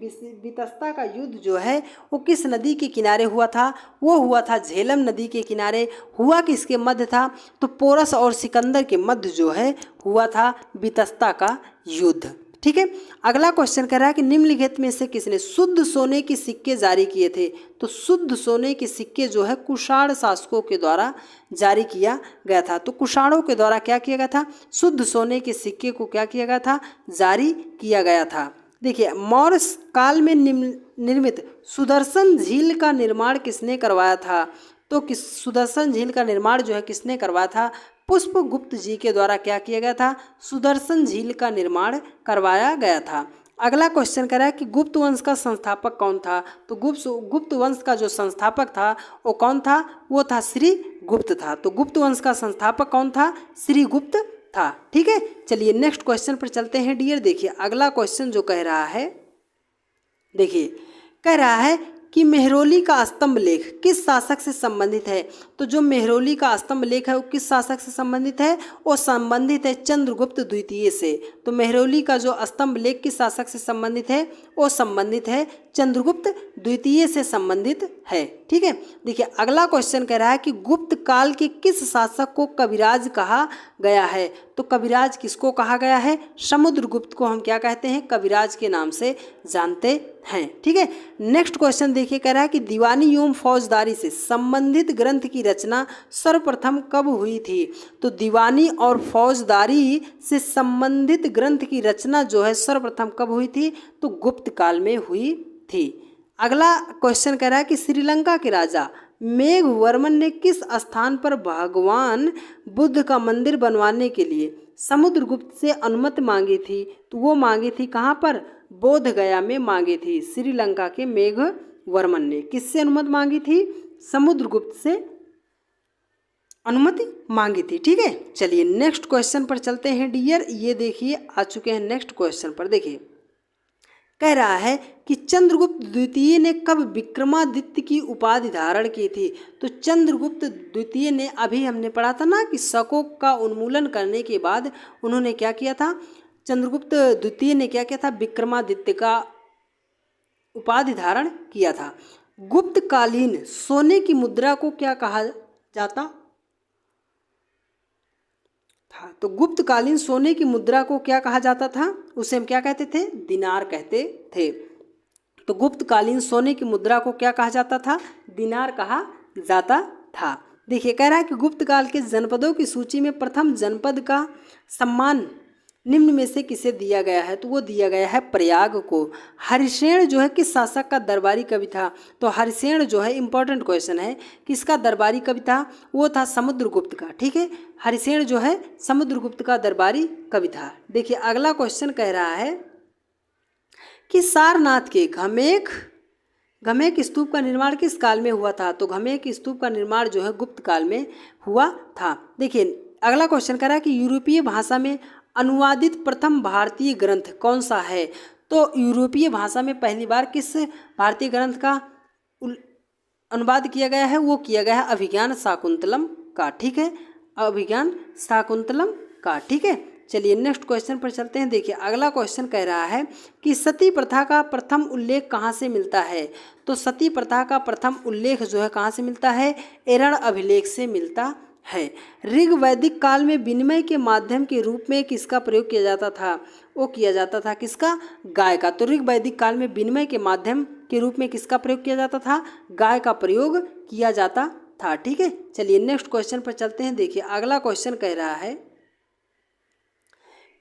S1: वितस्ता का युद्ध जो है वो किस नदी के किनारे हुआ था? वो हुआ था झेलम नदी के किनारे। हुआ किसके मध्य था? तो पोरस और सिकंदर के मध्य जो है हुआ था वितस्ता का युद्ध। ठीक है। अगला क्वेश्चन कह रहा है कि निम्नलिखित में से किसने शुद्ध सोने के सिक्के जारी किए थे? तो शुद्ध सोने के सिक्के जो है कुषाण शासकों के द्वारा जारी किया गया था। तो कुषाणों के द्वारा क्या किया गया था? शुद्ध सोने के सिक्के को क्या किया गया था? जारी किया गया था। देखिए मौर्य काल में निर्मित सुदर्शन झील का निर्माण किसने करवाया था? तो सुदर्शन झील का निर्माण जो है किसने करवाया था? पुष्पगुप्त जी के द्वारा क्या किया गया था? सुदर्शन झील का निर्माण करवाया गया था। अगला क्वेश्चन कह रहा है कि गुप्त वंश का संस्थापक कौन था? तो गुप्त वंश का जो संस्थापक था वो कौन था? वो था श्री गुप्त था। तो गुप्त वंश का संस्थापक कौन था? श्री गुप्त था। ठीक है। चलिए नेक्स्ट क्वेश्चन पर चलते हैं डियर। देखिए अगला क्वेश्चन जो कह रहा है, देखिए कह रहा है कि मेहरौली का स्तंभ लेख किस शासक से संबंधित है? तो जो मेहरौली का स्तंभ लेख है वो किस शासक से संबंधित है? वो संबंधित है चंद्रगुप्त द्वितीय से। तो मेहरौली का जो स्तंभ लेख किस शासक से संबंधित है? वो संबंधित है चंद्रगुप्त द्वितीय से संबंधित है। ठीक है। देखिए अगला क्वेश्चन कह रहा है कि गुप्त काल के किस शासक को कविराज कहा गया है? तो कविराज किसको कहा गया है? समुद्रगुप्त को हम क्या कहते हैं? कविराज के नाम से जानते हैं। ठीक है। नेक्स्ट क्वेश्चन देखिए कह रहा है कि दीवानी एवं फौजदारी से संबंधित ग्रंथ की रचना सर्वप्रथम कब हुई थी? तो दीवानी और फौजदारी से संबंधित ग्रंथ की रचना जो है सर्वप्रथम कब हुई थी? तो गुप्त काल में हुई थी। अगला क्वेश्चन कह रहा है कि श्रीलंका के राजा मेघवर्मन ने किस स्थान पर भगवान बुद्ध का मंदिर बनवाने के लिए समुद्रगुप्त से अनुमति मांगी थी? तो वो मांगी थी कहाँ पर? बोध गया में मांगी थी। श्रीलंका के मेघवर्मन ने किससे अनुमति मांगी थी? समुद्रगुप्त से अनुमति मांगी थी। ठीक है। चलिए नेक्स्ट क्वेश्चन पर चलते हैं डियर। ये देखिए आ चुके हैं नेक्स्ट क्वेश्चन पर। देखिए कह रहा है कि चंद्रगुप्त द्वितीय ने कब विक्रमादित्य की उपाधि धारण की थी? तो चंद्रगुप्त द्वितीय ने, अभी हमने पढ़ा था ना कि शकों का उन्मूलन करने के बाद उन्होंने क्या किया था? चंद्रगुप्त द्वितीय ने क्या किया था? विक्रमादित्य का उपाधि धारण किया था। गुप्तकालीन सोने की मुद्रा को क्या कहा जाता था? तो गुप्तकालीन सोने की मुद्रा को क्या कहा जाता था? उसे हम क्या कहते थे? दिनार कहते थे। तो गुप्तकालीन सोने की मुद्रा को क्या कहा जाता था? दिनार कहा जाता था। देखिए कह रहा है कि गुप्त काल के जनपदों की सूची में प्रथम जनपद का सम्मान निम्न में से किसे दिया गया है? तो वो दिया गया है प्रयाग को। हरिसेन जो है किस शासक का दरबारी कवि था? तो हरिसेन जो है इंपॉर्टेंट क्वेश्चन है, किसका दरबारी कवि था? वो था समुद्रगुप्त का। ठीक है। हरिसेन जो है समुद्रगुप्त का दरबारी कवि था। देखिए अगला क्वेश्चन कह रहा है कि सारनाथ के घमेक स्तूप का निर्माण किस काल में हुआ था? तो घमेक स्तूप का निर्माण जो है गुप्त काल में हुआ था। देखिए अगला क्वेश्चन कह रहा है कि यूरोपीय भाषा में अनुवादित प्रथम भारतीय ग्रंथ कौन सा है? तो यूरोपीय भाषा में पहली बार किस भारतीय ग्रंथ का अनुवाद किया गया है? वो किया गया है अभिज्ञान शाकुंतलम का। ठीक है। अभिज्ञान शाकुंतलम का। ठीक है। चलिए नेक्स्ट क्वेश्चन पर चलते हैं। देखिए अगला क्वेश्चन कह रहा है कि सती प्रथा का प्रथम उल्लेख कहाँ से मिलता है? तो सती प्रथा का प्रथम उल्लेख जो है कहाँ से मिलता है? एरण अभिलेख से मिलता है। ऋग वैदिक काल में विनिमय के माध्यम के रूप में किसका प्रयोग किया जाता था? वो किया जाता था किसका? गाय का। तो ऋग वैदिक काल में विनिमय के माध्यम के रूप में किसका प्रयोग किया जाता था? गाय का प्रयोग किया जाता था। ठीक है, चलिए नेक्स्ट क्वेश्चन पर चलते हैं। देखिए अगला क्वेश्चन कह रहा है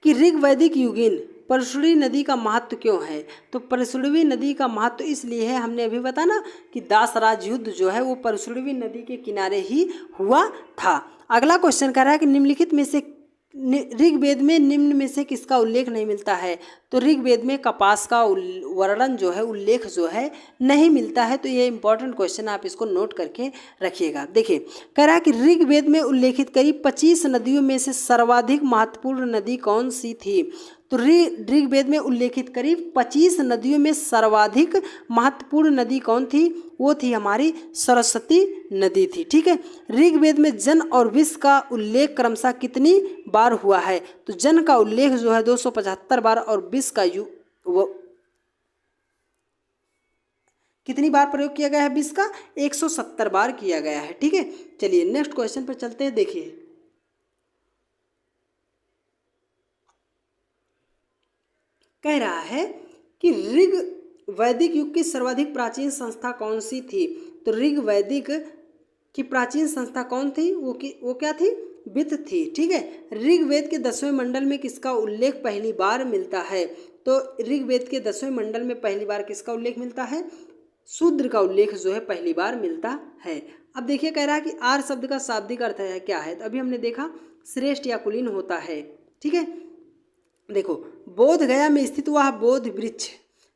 S1: कि ऋग वैदिक युगीन परशुड़ी नदी का महत्व क्यों है? तो परशुड़ी नदी का महत्व इसलिए है, हमने अभी बताया ना कि दासराज युद्ध जो है वो परशुड़ी नदी के किनारे ही हुआ था। अगला क्वेश्चन कह रहा है कि निम्नलिखित में से ऋग्वेद में निम्न में से किसका उल्लेख नहीं मिलता है? तो ऋग्वेद में कपास का वर्णन जो है, उल्लेख जो है नहीं मिलता है। तो ये इंपॉर्टेंट क्वेश्चन, आप इसको नोट करके रखिएगा। देखिए कह रहा है कि ऋग्वेद में उल्लेखित करीब 25 नदियों में से सर्वाधिक महत्वपूर्ण नदी कौन सी थी? तो ऋग्वेद में उल्लेखित करीब 25 नदियों में सर्वाधिक महत्वपूर्ण नदी कौन थी? वो थी हमारी सरस्वती नदी थी। ठीक है, ऋग्वेद में जन और विष का उल्लेख क्रमशः कितनी बार हुआ है? तो जन का उल्लेख जो है 275 बार और विष का वो कितनी बार प्रयोग किया गया है? विष का 170 बार किया गया है। ठीक है, चलिए नेक्स्ट क्वेश्चन पर चलते हैं। देखिए कह रहा है कि ऋग वैदिक युग की सर्वाधिक प्राचीन संस्था कौन सी थी? तो ऋग वैदिक की प्राचीन संस्था कौन थी? वो क्या थी? वित्त थी। ठीक है, ऋग्वेद के 10वें मंडल में किसका उल्लेख पहली बार मिलता है? तो ऋग्वेद के 10वें मंडल में पहली बार किसका उल्लेख मिलता है? शूद्र का उल्लेख जो है पहली बार मिलता है। अब देखिए कह रहा है कि आर्य शब्द का शाब्दिक अर्थ है क्या है? तो अभी हमने देखा श्रेष्ठ या कुलीन होता है। ठीक है, देखो बोध गया में स्थित वह बोध वृक्ष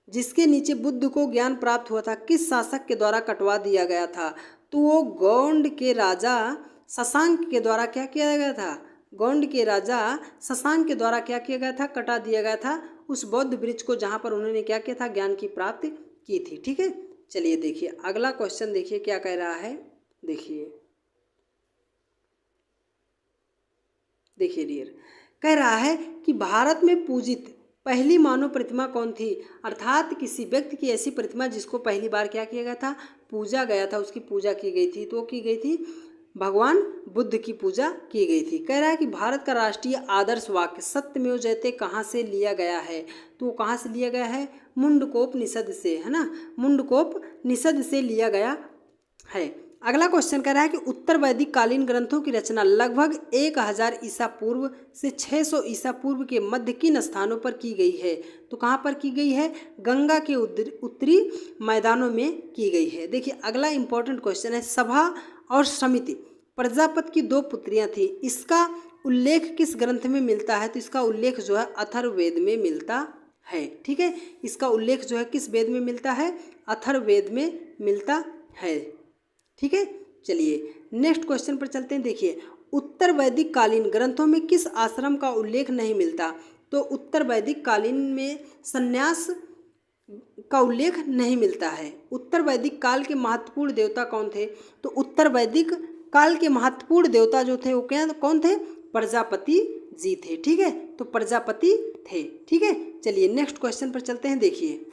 S1: जिसके नीचे बुद्ध को ज्ञान प्राप्त हुआ था किस शासक के द्वारा कटवा दिया गया था? तो वो गौंड के राजा शशांक के द्वारा क्या किया गया था? गौंड के राजा शशांक के द्वारा क्या किया गया था? कटा दिया गया था उस बौद्ध वृक्ष को, जहाँ पर उन्होंने क्या किया था? ज्ञान की प्राप्ति की थी। ठीक है, चलिए देखिए अगला क्वेश्चन देखिए क्या कह रहा है। देखिए डियर कह रहा है कि भारत में पूजित पहली मानव प्रतिमा कौन थी? अर्थात किसी व्यक्ति की ऐसी प्रतिमा जिसको पहली बार क्या किया गया था? पूजा गया था, उसकी पूजा की गई थी। तो की गई थी भगवान बुद्ध की पूजा की गई थी। कह रहा है कि भारत का राष्ट्रीय आदर्श वाक्य सत्यमेव जयते कहाँ से लिया गया है? तो कहाँ से लिया गया है? मुंडकोपनिषद से, है ना, मुंडकोपनिषद से लिया गया है। अगला क्वेश्चन कह रहा है कि उत्तर वैदिक कालीन ग्रंथों की रचना लगभग 1000 ईसा पूर्व से 600 ईसा पूर्व के मध्य किन स्थानों पर की गई है? तो कहाँ पर की गई है? गंगा के उत्तरी मैदानों में की गई है। देखिए अगला इंपॉर्टेंट क्वेश्चन है, सभा और समिति प्रजापति की 2 पुत्रियां थी, इसका उल्लेख किस ग्रंथ में मिलता है? तो इसका उल्लेख जो है अथर्ववेद में मिलता है। ठीक है, इसका उल्लेख जो है किस वेद में मिलता है? अथर्ववेद में मिलता है। ठीक है, चलिए नेक्स्ट क्वेश्चन पर चलते हैं। देखिए उत्तर वैदिक कालीन ग्रंथों में किस आश्रम का उल्लेख नहीं मिलता? तो उत्तर वैदिक कालीन में संन्यास का उल्लेख नहीं मिलता है। उत्तर वैदिक काल के महत्वपूर्ण देवता कौन थे? तो उत्तर वैदिक काल के महत्वपूर्ण देवता जो थे वो क्या कौन थे? प्रजापति जी थे। ठीक है, तो प्रजापति थे। ठीक है, चलिए नेक्स्ट क्वेश्चन पर चलते हैं। देखिए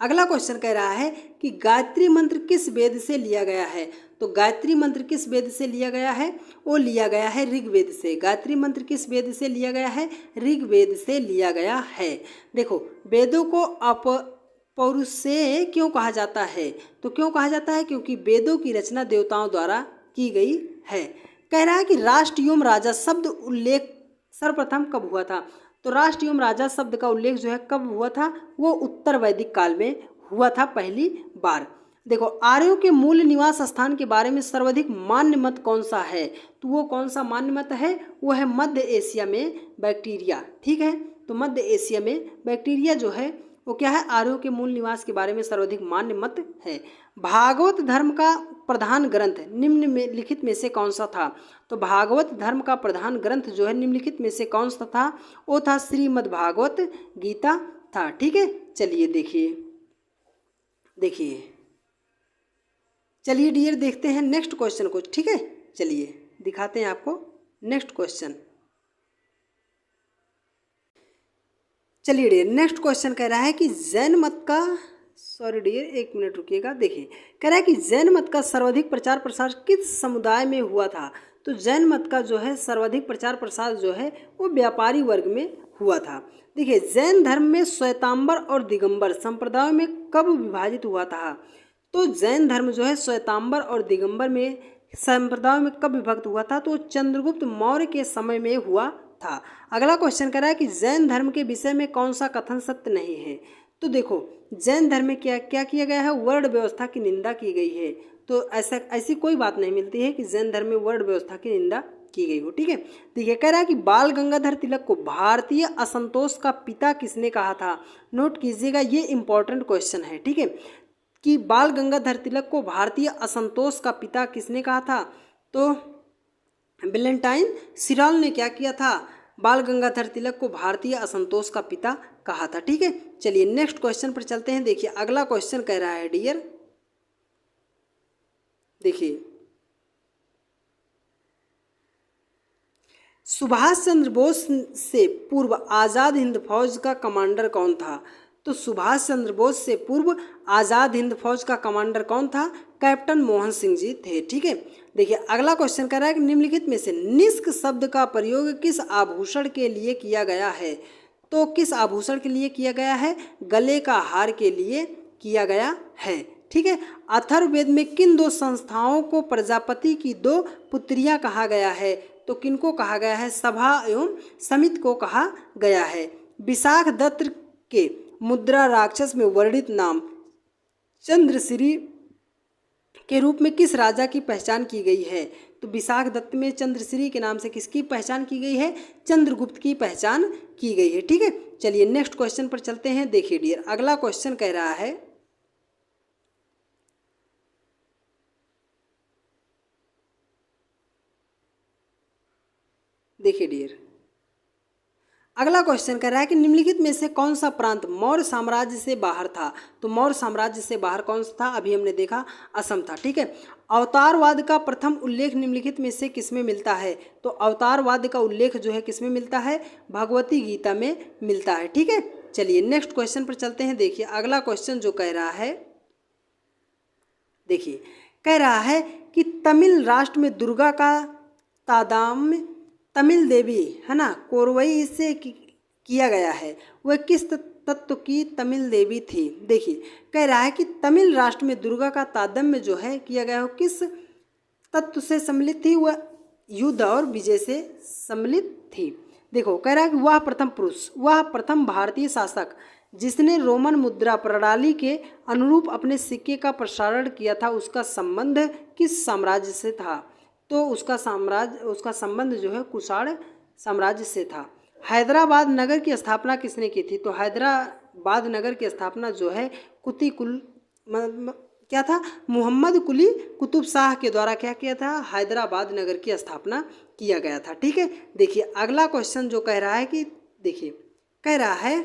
S1: अगला क्वेश्चन कह रहा है कि गायत्री मंत्र किस वेद से लिया गया है? तो गायत्री मंत्र किस वेद से लिया गया है? वो लिया गया है ऋग्वेद से। गायत्री मंत्र किस वेद से लिया गया है? ऋग्वेद से लिया गया है। देखो वेदों को अपौरुषेय क्यों कहा जाता है? तो क्यों कहा जाता है? क्योंकि वेदों की रचना देवताओं द्वारा की गई है। कह रहा है कि राष्ट्र एवं राजा शब्द उल्लेख सर्वप्रथम कब हुआ था? तो राष्ट्र एवं राजा शब्द का उल्लेख जो है कब हुआ था? वो उत्तर वैदिक काल में हुआ था पहली बार। देखो आर्यों के मूल निवास स्थान के बारे में सर्वाधिक मान्य मत कौन सा है? तो वो कौन सा मान्य मत है? वो है मध्य एशिया में बैक्टीरिया। ठीक है, तो मध्य एशिया में बैक्टीरिया जो है वो क्या है? आर्यों के मूल निवास के बारे में सर्वाधिक मान्य मत है। भागवत धर्म का प्रधान ग्रंथ निम्नलिखित में से कौन सा था? तो भागवत धर्म का प्रधान ग्रंथ जो है निम्नलिखित में से कौन सा था? वो था श्रीमद् भागवत गीता था। ठीक है, चलिए देखिए चलिए डियर देखते हैं नेक्स्ट क्वेश्चन को। ठीक है, चलिए दिखाते हैं आपको नेक्स्ट क्वेश्चन। चलिए डियर नेक्स्ट क्वेश्चन कह रहा है कि जैन मत का सॉरी डियर, एक मिनट रुकिएगा। देखिए कह रहा है कि जैन मत का सर्वाधिक प्रचार प्रसार किस समुदाय में हुआ था। तो जैन मत का जो है सर्वाधिक प्रचार प्रसार जो है वो व्यापारी वर्ग में हुआ था। देखिए जैन धर्म में श्वेतांबर और दिगंबर संप्रदायों में कब विभाजित हुआ था। तो जैन धर्म जो है श्वेतांबर और दिगंबर में संप्रदायों में कब विभक्त हुआ था। तो चंद्रगुप्त मौर्य के समय में हुआ था। अगला क्वेश्चन कह रहा है कि जैन धर्म के विषय में कौन सा कथन सत्य नहीं है। तो देखो जैन धर्म में क्या क्या किया गया है, वर्ण व्यवस्था की निंदा की गई है। तो ऐसी कोई बात नहीं मिलती है कि जैन धर्म में वर्ण व्यवस्था की निंदा की गई हो। ठीक है, देखिए कह रहा है कि बाल गंगाधर तिलक को भारतीय असंतोष का पिता किसने कहा था। नोट कीजिएगा, ये इंपॉर्टेंट क्वेश्चन है। ठीक है, कि बाल गंगाधर तिलक को भारतीय असंतोष का पिता किसने कहा था। तो वैलेंटाइन सिराल ने क्या किया था, बाल गंगाधर तिलक को भारतीय असंतोष का पिता कहा था। ठीक है, चलिए नेक्स्ट क्वेश्चन पर चलते हैं। देखिए अगला क्वेश्चन कह रहा है डियर, देखिए सुभाष चंद्र बोस से पूर्व आज़ाद हिंद फौज का कमांडर कौन था। तो सुभाष चंद्र बोस से पूर्व आज़ाद हिंद फौज का कमांडर कौन था, कैप्टन मोहन सिंह जी थे। ठीक है, देखिए अगला क्वेश्चन कह रहा है कि निम्नलिखित में से निष्क शब्द का प्रयोग किस आभूषण के लिए किया गया है। तो किस आभूषण के लिए किया गया है, गले का हार के लिए किया गया है। ठीक है, अथर्ववेद में किन दो संस्थाओं को प्रजापति की दो पुत्रियां कहा गया है। तो किनको कहा गया है, सभा एवं समिति को कहा गया है। विशाख दत्त के मुद्रा राक्षस में वर्णित नाम चंद्रश्री के रूप में किस राजा की पहचान की गई है। तो विशाख दत्त में चंद्रश्री के नाम से किसकी पहचान की गई है, चंद्रगुप्त की पहचान की गई है। ठीक है, चलिए नेक्स्ट क्वेश्चन पर चलते हैं। देखिए डियर अगला क्वेश्चन कह रहा है, देखिए डियर अगला क्वेश्चन कह रहा है कि निम्नलिखित में से कौन सा प्रांत मौर्य साम्राज्य से बाहर था। तो मौर्य साम्राज्य से बाहर कौन सा था, अभी हमने देखा असम था। ठीक है, अवतारवाद का प्रथम उल्लेख निम्नलिखित में से किसमें मिलता है। तो अवतारवाद का उल्लेख जो है किसमें मिलता है, भगवती गीता में मिलता है। ठीक है, चलिए नेक्स्ट क्वेश्चन पर चलते हैं। देखिए अगला क्वेश्चन जो कह रहा है, देखिए कह रहा है कि तमिल राष्ट्र में दुर्गा का तादाम तमिल देवी है ना कोरवई से किया गया है, वह किस तत्व की तमिल देवी थी। देखिए कह रहा है कि तमिल राष्ट्र में दुर्गा का तादम्य जो है किया गया हो किस तत्व से सम्मिलित थी, वह युद्ध और विजय से सम्मिलित थी। देखो कह रहा है कि वह प्रथम पुरुष, वह प्रथम भारतीय शासक जिसने रोमन मुद्रा प्रणाली के अनुरूप अपने सिक्के का प्रसारण किया था, उसका संबंध किस साम्राज्य से था। तो उसका संबंध जो है कुषाण साम्राज्य से था। हैदराबाद नगर की स्थापना किसने की थी। तो हैदराबाद नगर की स्थापना जो है क्या था, मोहम्मद कुली कुतुब शाह के द्वारा क्या किया था, हैदराबाद नगर की स्थापना किया गया था। ठीक है, देखिए अगला क्वेश्चन जो कह रहा है कि देखिए कह रहा है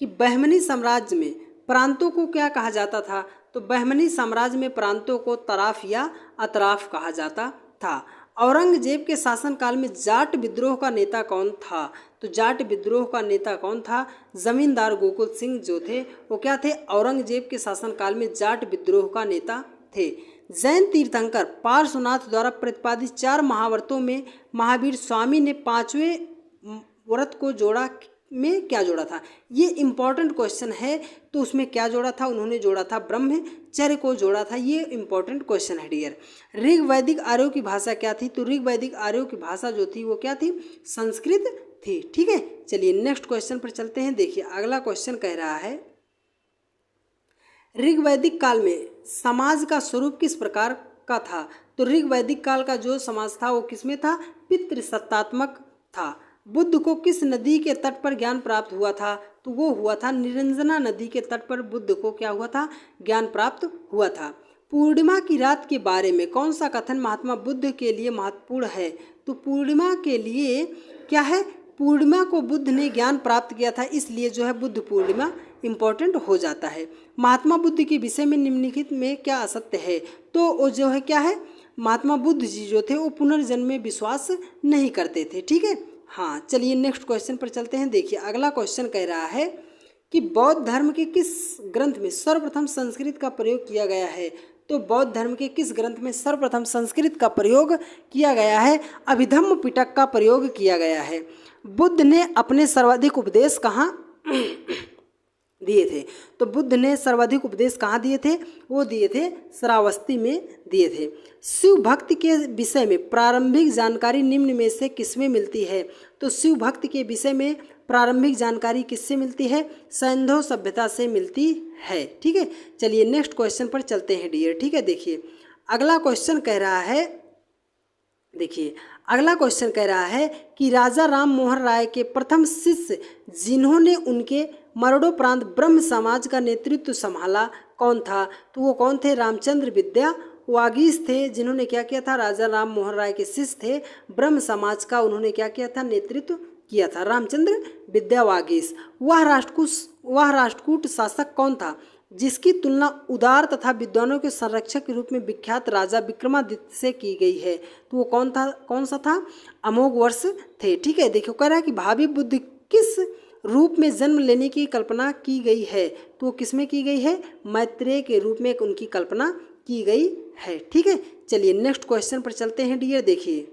S1: कि बहमनी साम्राज्य में प्रांतों को क्या कहा जाता था। तो बहमनी साम्राज्य में प्रांतों को तराफ या अतराफ कहा जाता था। औरंगजेब के शासनकाल में जाट विद्रोह का नेता कौन था। तो जाट विद्रोह का नेता कौन था, जमींदार गोकुल सिंह जो थे वो क्या थे, औरंगजेब के शासनकाल में जाट विद्रोह का नेता थे। जैन तीर्थंकर पार्श्वनाथ द्वारा प्रतिपादित 4 महाव्रतों में महावीर स्वामी ने 5वें व्रत को जोड़ा में क्या जोड़ा था। ये इंपॉर्टेंट क्वेश्चन है। तो उसमें क्या जोड़ा था, उन्होंने जोड़ा था ब्रह्मचर्य को जोड़ा था। ये इंपॉर्टेंट क्वेश्चन है डियर। ऋग वैदिक आर्यों की भाषा क्या थी। तो ऋग वैदिक आर्यों की भाषा जो थी वो क्या थी, संस्कृत थी। ठीक है, चलिए नेक्स्ट क्वेश्चन पर चलते हैं। देखिए अगला क्वेश्चन कह रहा है, ऋग वैदिक काल में समाज का स्वरूप किस प्रकार का था। तो ऋग वैदिक काल का जो समाज था वो किसमें था, पितृसत्तात्मक था। बुद्ध को किस नदी के तट पर ज्ञान प्राप्त हुआ था। तो वो हुआ था निरंजना नदी के तट पर बुद्ध को क्या हुआ था, ज्ञान प्राप्त हुआ था। पूर्णिमा की रात के बारे में कौन सा कथन महात्मा बुद्ध के लिए महत्वपूर्ण है। तो पूर्णिमा के लिए क्या है, पूर्णिमा को बुद्ध ने ज्ञान प्राप्त किया था, इसलिए जो है बुद्ध पूर्णिमा इम्पोर्टेंट हो जाता है। महात्मा बुद्ध के विषय में निम्नलिखित में क्या असत्य है। तो वो जो है क्या है, महात्मा बुद्ध जी जो थे वो पुनर्जन्म में विश्वास नहीं करते थे। ठीक है, हाँ चलिए नेक्स्ट क्वेश्चन पर चलते हैं। देखिए अगला क्वेश्चन कह रहा है कि बौद्ध धर्म के किस ग्रंथ में सर्वप्रथम संस्कृत का प्रयोग किया गया है? तो बौद्ध धर्म के किस ग्रंथ में सर्वप्रथम संस्कृत का प्रयोग किया गया है? अभिधम्म पिटक का प्रयोग किया गया है। बुद्ध ने अपने सर्वाधिक उपदेश कहाँ दिए थे? तो बुद्ध ने सर्वाधिक उपदेश कहाँ दिए थे? वो दिए थे श्रावस्ती में दिए थे। शिव भक्ति के विषय में प्रारंभिक जानकारी निम्न में से किसमें मिलती है? तो शिव भक्ति के विषय में प्रारंभिक जानकारी किससे मिलती है? सिंधु सभ्यता से मिलती है। ठीक है, चलिए नेक्स्ट क्वेश्चन पर चलते हैं डियर। ठीक है, देखिए अगला क्वेश्चन कह रहा है, देखिए अगला क्वेश्चन कह रहा है कि राजा राम मोहन राय के प्रथम शिष्य जिन्होंने उनके मरणोपरांत ब्रह्म समाज का नेतृत्व संभाला कौन था? तो वो कौन थे? रामचंद्र विद्या वागीश थे, जिन्होंने क्या किया था? राजा राम मोहन राय के शिष्य थे, ब्रह्म समाज का उन्होंने क्या किया था? नेतृत्व किया था, रामचंद्र विद्या वागीश। वह राष्ट्रकूट शासक कौन था जिसकी तुलना उदार तथा विद्वानों के संरक्षक के रूप में विख्यात राजा विक्रमादित्य से की गई है? तो वो कौन सा था? अमोघवर्ष थे। ठीक है, देखो कह रहा है कि भावी बुद्ध किस रूप में जन्म लेने की कल्पना की गई है? तो वो किस में की गई है? मैत्रेय के रूप में उनकी कल्पना की गई है। ठीक है, चलिए नेक्स्ट क्वेश्चन पर चलते हैं डियर। देखिए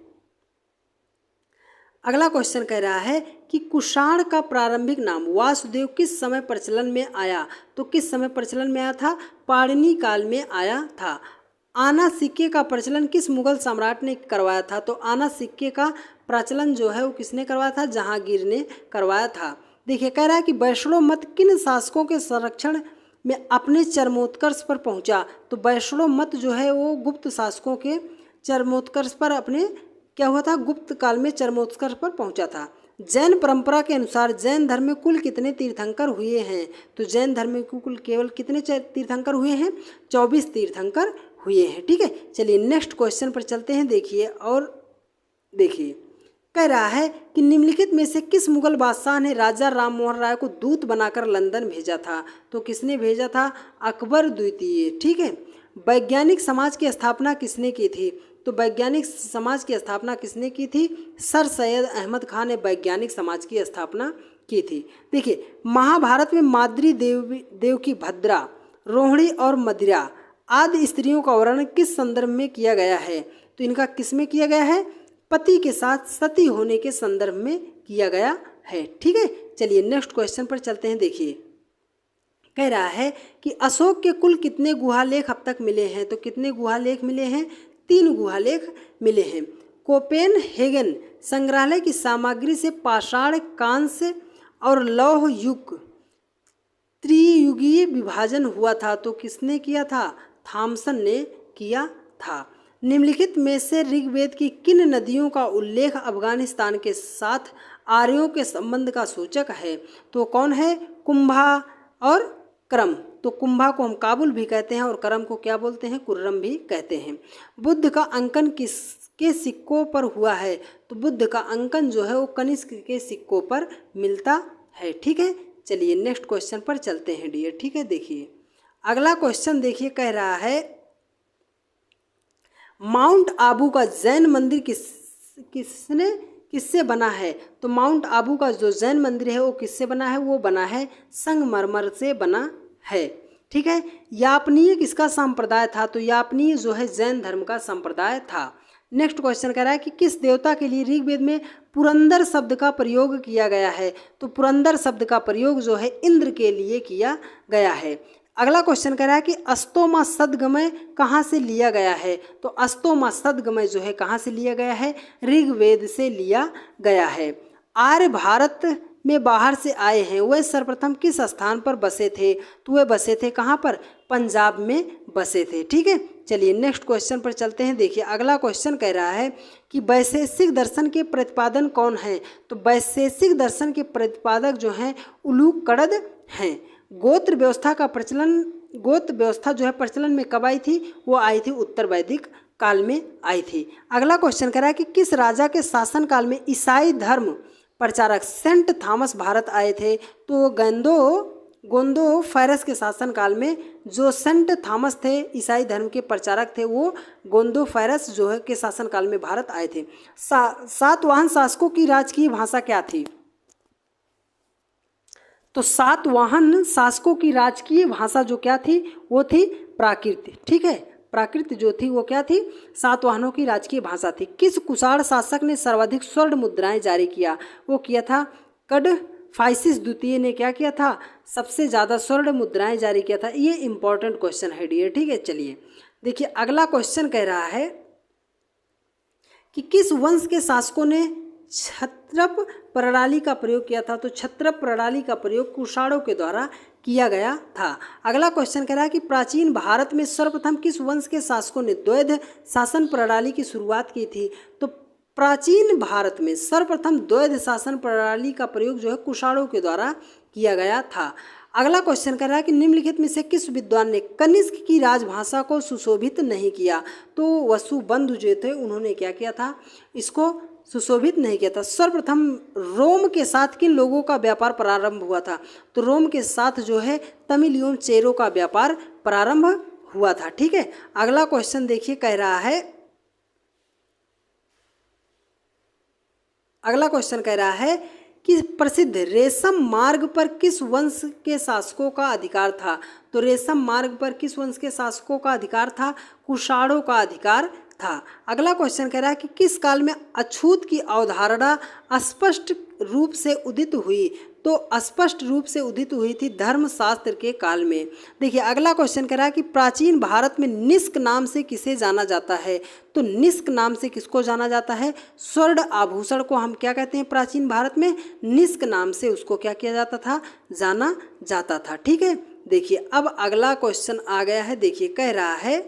S1: अगला क्वेश्चन कह रहा है कि कुषाण का प्रारंभिक नाम वासुदेव किस समय प्रचलन में आया? तो किस समय प्रचलन में आया था? पाणिनि काल में आया था। आना सिक्के का प्रचलन किस मुगल सम्राट ने करवाया था? तो आना सिक्के का प्रचलन जो है वो किसने करवाया था? जहांगीर ने करवाया था। देखिए कह रहा है कि वैष्णव मत किन शासकों के संरक्षण में अपने चरमोत्कर्ष पर पहुंचा? तो वैष्णव मत जो है वो गुप्त शासकों के चरमोत्कर्ष पर अपने क्या हुआ था? गुप्त काल में चरमोत्कर्ष पर पहुंचा था। जैन परंपरा के अनुसार जैन धर्म में कुल कितने तीर्थंकर हुए हैं? तो जैन धर्म में कुल केवल कितने तीर्थंकर हुए हैं? 24 तीर्थंकर हुए हैं। ठीक है, चलिए नेक्स्ट क्वेश्चन पर चलते हैं। देखिए और देखिए कह रहा है कि निम्नलिखित में से किस मुगल बादशाह ने राजा राम मोहन राय को दूत बनाकर लंदन भेजा था? तो किसने भेजा था? अकबर द्वितीय। ठीक है, वैज्ञानिक समाज की स्थापना किसने की थी? तो वैज्ञानिक समाज की स्थापना किसने की थी? सर सैयद अहमद खान ने वैज्ञानिक समाज की स्थापना की थी। देखिए महाभारत में माद्री देवकी भद्रा, रोहिणी और मदिरा आदि स्त्रियों का वर्णन किस संदर्भ में किया गया है? तो इनका किस में किया गया है? पति के साथ सती होने के संदर्भ में किया गया है। ठीक है, चलिए नेक्स्ट क्वेश्चन पर चलते हैं। देखिए कह रहा है कि अशोक के कुल कितने गुहालेख अब तक मिले हैं? तो कितने गुहालेख मिले हैं? 3 गुहालेख मिले हैं। कोपेनहेगन संग्रहालय की सामग्री से पाषाण, कांस्य और लौह युग त्रियुगीय विभाजन हुआ था। तो किसने किया था? थॉमसन ने किया था। निम्नलिखित में से ऋग्वेद की किन नदियों का उल्लेख अफगानिस्तान के साथ आर्यों के संबंध का सूचक है? तो कौन है? कुंभा और करम। तो कुंभा को हम काबुल भी कहते हैं और करम को क्या बोलते हैं? कुर्रम भी कहते हैं। बुद्ध का अंकन किसके सिक्कों पर हुआ है? तो बुद्ध का अंकन जो है वो कनिष्क के सिक्कों पर मिलता है। ठीक है, चलिए नेक्स्ट क्वेश्चन पर चलते हैं डियर। ठीक है, देखिए अगला क्वेश्चन देखिए कह रहा है माउंट आबू का जैन मंदिर किससे बना है? तो माउंट आबू का जो जैन मंदिर है वो किससे बना है? वो बना है संगमरमर से बना है। ठीक है, यापनीय किसका संप्रदाय था? तो यापनीय जो है जैन धर्म का संप्रदाय था। नेक्स्ट क्वेश्चन कह रहा है कि किस देवता के लिए ऋग्वेद में पुरंदर शब्द का प्रयोग किया गया है? तो पुरंदर शब्द का प्रयोग जो है इंद्र के लिए किया गया है। अगला क्वेश्चन कह रहा है कि अस्तोमा सदगमय कहाँ से लिया गया है? तो अस्तोमा सदगमय जो है कहाँ से लिया गया है? ऋग्वेद से लिया गया है। आर्य भारत में बाहर से आए हैं, वह सर्वप्रथम किस स्थान पर बसे थे? तो वे बसे थे कहाँ पर? पंजाब में बसे थे। ठीक है, चलिए नेक्स्ट क्वेश्चन पर चलते हैं। देखिए अगला क्वेश्चन कह रहा है कि वैशेषिक दर्शन के प्रतिपादन कौन है? तो वैशेषिक दर्शन के प्रतिपादक जो हैं उलूक कड़द हैं। गोत्र व्यवस्था जो है प्रचलन में कब आई थी? वो आई थी उत्तर वैदिक काल में आई थी। अगला क्वेश्चन कह रहा है कि किस राजा के शासन काल में ईसाई धर्म प्रचारक सेंट थॉमस भारत आए थे? तो गोंदो फायरस के शासन काल में जो सेंट थॉमस थे ईसाई धर्म के प्रचारक थे, वो गोंदो फायरस जो है के शासन काल में भारत आए थे। सातवाहन शासकों की राजकीय भाषा क्या थी? तो सातवाहन शासकों की राजकीय भाषा जो क्या थी, वो थी प्राकृत। ठीक है, प्राकृत जो थी वो क्या थी, सातवाहनों की राजकीय भाषा थी। किस कुषाण शासक ने सर्वाधिक स्वर्ण मुद्राएं जारी किया, वो किया था कडफाइसिस द्वितीय ने क्या किया था, सबसे ज़्यादा स्वर्ण मुद्राएं जारी किया था। ये इंपॉर्टेंट क्वेश्चन है डियर। ठीक है, चलिए देखिए अगला क्वेश्चन कह रहा है कि किस वंश के शासकों ने क्षत्रप प्रणाली का प्रयोग किया था। तो क्षत्रप प्रणाली का प्रयोग कुषाणों के द्वारा किया गया था। अगला क्वेश्चन कह रहा है कि प्राचीन भारत में सर्वप्रथम किस वंश के शासकों ने द्वैध शासन प्रणाली की शुरुआत की थी। तो प्राचीन भारत में सर्वप्रथम द्वैध शासन प्रणाली का प्रयोग जो है कुषाणों के द्वारा किया गया था। अगला क्वेश्चन कह रहा है कि निम्नलिखित में से किस विद्वान ने कनिष्क की राजभाषा को सुशोभित नहीं किया। तो वसुबंधु जो थे उन्होंने क्या किया था, इसको सुशोभित नहीं किया था। सर्वप्रथम रोम के साथ किन लोगों का व्यापार प्रारंभ हुआ था। तो रोम के साथ जो है तमिल एवं चेरों का व्यापार प्रारंभ हुआ था। ठीक है, अगला क्वेश्चन देखिए कह रहा है, अगला क्वेश्चन कह रहा है कि प्रसिद्ध रेशम मार्ग पर किस वंश के शासकों का अधिकार था। तो रेशम मार्ग पर किस वंश के शासकों का अधिकार था, कुषाणों का अधिकार था। अगला क्वेश्चन कह रहा है कि किस काल में अछूत की अवधारणा स्पष्ट रूप से उदित हुई। तो स्पष्ट रूप से उदित हुई थी धर्मशास्त्र के काल में। देखिए अगला क्वेश्चन कह रहा है कि प्राचीन भारत में निष्क नाम से किसे जाना जाता है। तो निष्क नाम से किसको जाना जाता है, स्वर्ण आभूषण को हम क्या कहते हैं प्राचीन भारत में, निष्क नाम से उसको क्या किया जाता था, जाना जाता था। ठीक है, देखिए अब अगला क्वेश्चन आ गया है। देखिए कह रहा है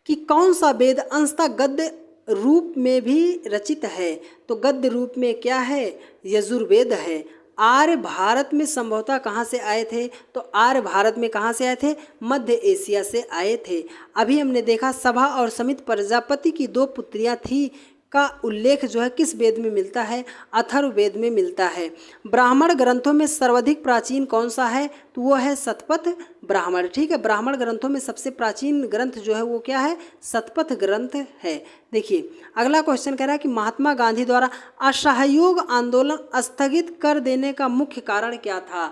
S1: कि कौन सा वेद अंशतः गद्य रूप में भी रचित है। तो गद्य रूप में क्या है, यजुर्वेद है। आर्य भारत में संभवतः कहाँ से आए थे। तो आर्य भारत में कहाँ से आए थे, मध्य एशिया से आए थे। अभी हमने देखा सभा और समित प्रजापति की 2 पुत्रियां थी का उल्लेख जो है किस वेद में मिलता है, अथर्ववेद में मिलता है। ब्राह्मण ग्रंथों में सर्वाधिक प्राचीन कौन सा है, तो वो है शतपथ ब्राह्मण। ठीक है, ब्राह्मण ग्रंथों में सबसे प्राचीन ग्रंथ जो है वो क्या है, शतपथ ग्रंथ है। देखिए अगला क्वेश्चन कह रहा है कि महात्मा गांधी द्वारा असहयोग आंदोलन स्थगित कर देने का मुख्य कारण क्या था।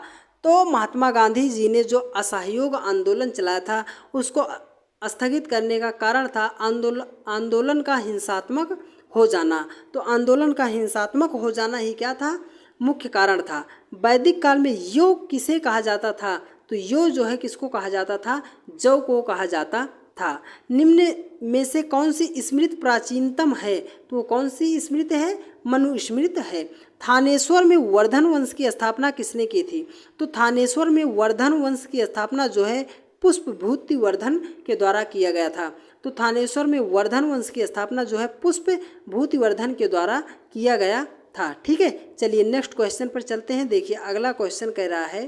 S1: तो महात्मा गांधी जी ने जो असहयोग आंदोलन चलाया था उसको स्थगित करने का कारण था आंदोलन का हिंसात्मक हो जाना। तो आंदोलन का हिंसात्मक हो जाना ही क्या था, मुख्य कारण था। वैदिक काल में योग किसे कहा जाता था। तो योग जो है किसको कहा जाता था, जौ को कहा जाता था। निम्न में से कौन सी स्मृति प्राचीनतम है। तो वो कौन सी स्मृति है, मनुस्मृति है। थानेश्वर में वर्धन वंश की स्थापना किसने की थी। तो थानेश्वर में वर्धन वंश की स्थापना जो है पुष्पभूति वर्धन के द्वारा किया गया था। तो थानेश्वर में वर्धन वंश की स्थापना जो है पुष्पभूति वर्धन के द्वारा किया गया था। ठीक है, चलिए नेक्स्ट क्वेश्चन पर चलते हैं। देखिए अगला क्वेश्चन कह रहा है,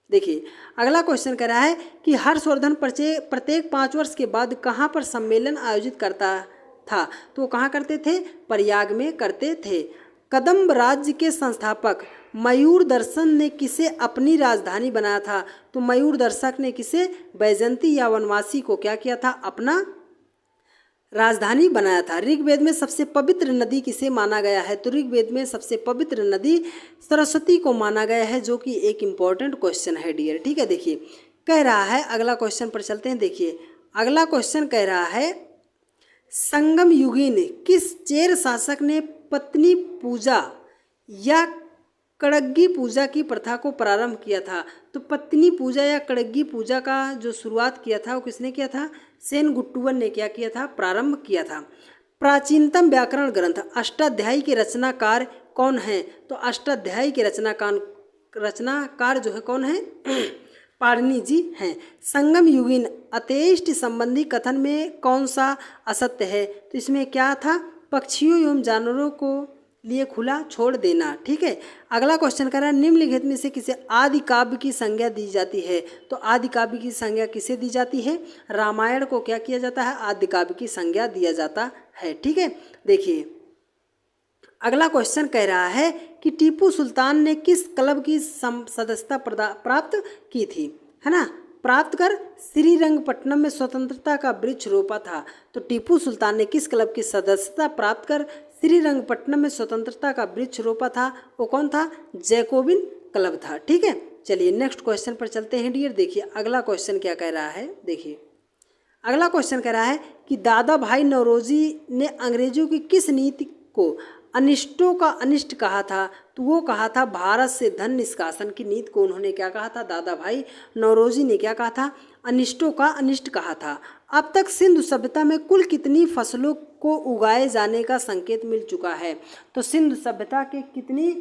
S1: देखिए अगला क्वेश्चन कह रहा है कि हर्षवर्धन प्रत्येक 5 वर्ष के बाद कहाँ पर सम्मेलन आयोजित करता था। तो वो कहाँ करते थे, प्रयाग में करते थे। कदम्ब राज्य के संस्थापक मयूर दर्शन ने किसे अपनी राजधानी बनाया था। तो मयूर दर्शक ने किसे, बैजंती या वनवासी को क्या किया था, अपना राजधानी बनाया था। ऋग्वेद में सबसे पवित्र नदी किसे माना गया है। तो ऋग्वेद में सबसे पवित्र नदी सरस्वती को माना गया है, जो कि एक इम्पॉर्टेंट क्वेश्चन है डियर। ठीक है, देखिए कह रहा है, अगला क्वेश्चन पर चलते हैं। देखिए अगला क्वेश्चन कह रहा है, संगम युगीन किस चेर शासक ने पत्नी पूजा या कड़ग्गी पूजा की प्रथा को प्रारंभ किया था। तो पत्नी पूजा या कड़ग्गी पूजा का जो शुरुआत किया था वो किसने किया था, सेनगुट्टुवन ने क्या किया था, प्रारंभ किया था। प्राचीनतम व्याकरण ग्रंथ अष्टाध्यायी के रचनाकार कौन है। तो अष्टाध्यायी के रचनाकार जो है कौन है, पाणिनि जी हैं। संगम युगीन अतेष्ट संबंधी कथन में कौन सा असत्य है। तो इसमें क्या था, पक्षियों एवं जानवरों को लिए खुला छोड़ देना। ठीक है, अगला क्वेश्चन कर रहा है, निम्नलिखित में से किसे आदि काव्य की संज्ञा दी जाती है। तो आदि काव्य की संज्ञा किसे दी जाती है, रामायण को क्या किया जाता है, आदि काव्य की संज्ञा दिया जाता है। ठीक है, देखिए अगला क्वेश्चन कह रहा है कि टीपू सुल्तान ने किस क्लब की सदस्यता प्राप्त की थी, है ना, प्राप्त कर श्रीरंगपट्टनम में स्वतंत्रता का वृक्ष रोपा था। तो टीपू सुल्तान ने किस क्लब की सदस्यता प्राप्त कर श्रीरंगपट्टनम में स्वतंत्रता का वृक्ष रोपा था, वो कौन था? जैकोबिन क्लब था। ठीक है, चलिए नेक्स्ट क्वेश्चन पर चलते हैं डियर। देखिए अगला क्वेश्चन क्या कह रहा है। देखिए अगला क्वेश्चन कह रहा है कि दादा भाई नौरोजी ने अंग्रेजों की किस नीति को अनिष्टों का अनिष्ट कहा था? तो वो कहा था भारत से धन निष्कासन की नीति को उन्होंने क्या कहा था? दादा भाई नौरोजी ने क्या कहा था? अनिष्टों का अनिष्ट कहा था। अब तक सिंधु सभ्यता में कुल कितनी फसलों को उगाए जाने का संकेत मिल चुका है? तो सिंधु सभ्यता के कितनी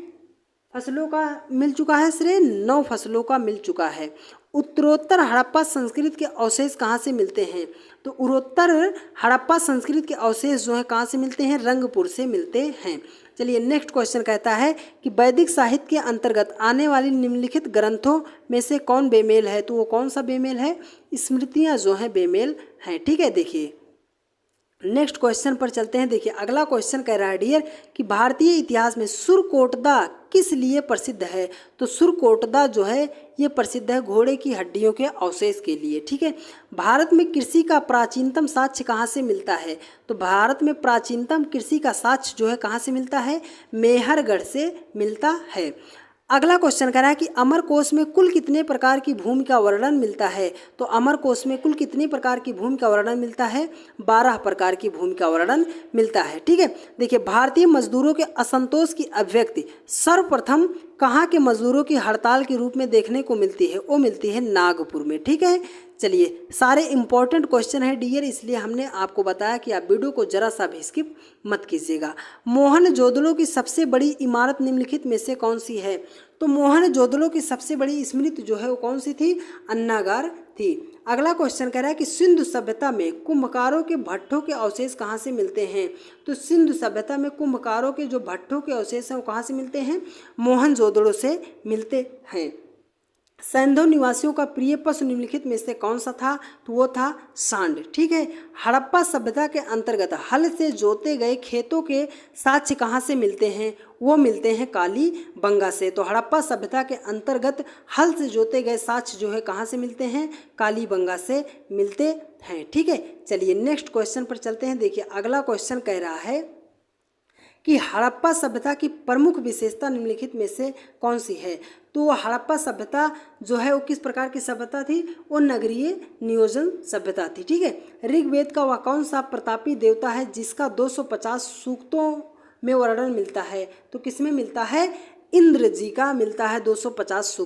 S1: फसलों का मिल चुका है श्रेय? 9 फसलों का मिल चुका है। उत्तरोत्तर हड़प्पा संस्कृति के अवशेष कहाँ से मिलते हैं? तो उत्तरोत्तर हड़प्पा संस्कृति के अवशेष जो है कहाँ से मिलते हैं? रंगपुर से मिलते हैं। चलिए नेक्स्ट क्वेश्चन कहता है कि वैदिक साहित्य के अंतर्गत आने वाली निम्नलिखित ग्रंथों में से कौन बेमेल है? तो वो कौन सा बेमेल है? स्मृतियाँ जो हैं बेमेल हैं। ठीक है, देखिए नेक्स्ट क्वेश्चन पर चलते हैं। देखिए अगला क्वेश्चन कह रहा है डियर कि भारतीय इतिहास में सुरकोटदा किस लिए प्रसिद्ध है? तो सुरकोटदा जो है ये प्रसिद्ध है घोड़े की हड्डियों के अवशेष के लिए। ठीक है, भारत में कृषि का प्राचीनतम साक्ष्य कहाँ से मिलता है? तो भारत में प्राचीनतम कृषि का साक्ष्य जो है कहाँ से मिलता है? मेहरगढ़ से मिलता है। अगला क्वेश्चन कह रहा है कि अमरकोश में कुल कितने प्रकार की भूमि का वर्णन मिलता है? तो अमरकोश में कुल कितने प्रकार की भूमि का वर्णन मिलता है? 12 प्रकार की भूमि का वर्णन मिलता है। ठीक है, देखिए भारतीय मजदूरों के असंतोष की अभिव्यक्ति सर्वप्रथम कहाँ के मजदूरों की हड़ताल के रूप में देखने को मिलती है? वो मिलती है नागपुर में। ठीक है, चलिए सारे इंपॉर्टेंट क्वेश्चन है डियर, इसलिए हमने आपको बताया कि आप वीडियो को जरा सा भी स्किप मत कीजिएगा। मोहनजोदड़ो की सबसे बड़ी इमारत निम्नलिखित में से कौन सी है? तो मोहनजोदड़ो की सबसे बड़ी स्मृति जो है वो कौन सी थी? अन्नागार थी। अगला क्वेश्चन कह रहा है कि सिंधु सभ्यता में कुंभकारों के भट्ठों के अवशेष कहाँ से मिलते हैं? तो सिंधु सभ्यता में कुंभकारों के जो भट्ठों के अवशेष हैं वो कहाँ से मिलते हैं? मोहनजोदड़ो से मिलते हैं। सैंधव निवासियों का प्रिय पशु निम्नलिखित में से कौन सा था? तो वो था सांड। ठीक है, हड़प्पा सभ्यता के अंतर्गत हल से जोते गए खेतों के साक्ष्य कहाँ से मिलते हैं? वो मिलते हैं काली बंगा से। तो हड़प्पा सभ्यता के अंतर्गत हल से जोते गए साक्ष्य जो है कहाँ से मिलते हैं? काली बंगा से मिलते हैं। ठीक है, चलिए नेक्स्ट क्वेश्चन पर चलते हैं। देखिए अगला क्वेश्चन कह रहा है कि हड़प्पा सभ्यता की प्रमुख विशेषता निम्नलिखित में से कौन सी है? तो हड़प्पा सभ्यता जो है वो किस प्रकार की सभ्यता थी? वो नगरीय नियोजन सभ्यता थी। ठीक है, ऋग्वेद का वह कौन सा प्रतापी देवता है जिसका 250 सूक्तों में वर्णन मिलता है? तो किसमें मिलता है? इंद्र जी का मिलता है, 250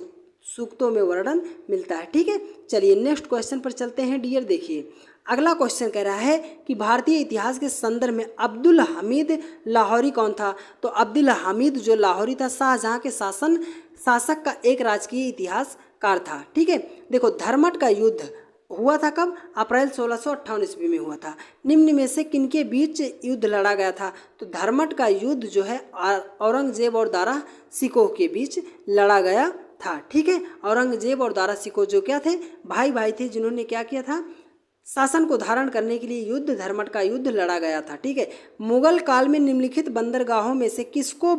S1: सूक्तों में वर्णन मिलता है। ठीक है, चलिए नेक्स्ट क्वेश्चन पर चलते हैं डियर। देखिए अगला क्वेश्चन कह रहा है कि भारतीय इतिहास के संदर्भ में अब्दुल हमीद लाहौरी कौन था? तो अब्दुल हमीद जो लाहौरी था शाहजहां के शासक का एक राजकीय इतिहासकार था। ठीक है, देखो धर्मट का युद्ध हुआ था कब? अप्रैल 1658 ईस्वी में हुआ था। निम्न में से किनके बीच युद्ध लड़ा गया था? तो धर्मट का युद्ध जो है औरंगजेब और दारा सिकोह के बीच लड़ा गया था। ठीक है, औरंगजेब और दारा सिकोह जो क्या थे? भाई भाई थे, जिन्होंने क्या किया था? शासन को धारण करने के लिए युद्ध धर्मट का युद्ध लड़ा गया था। ठीक है, मुगल काल में निम्नलिखित बंदरगाहों में से किसको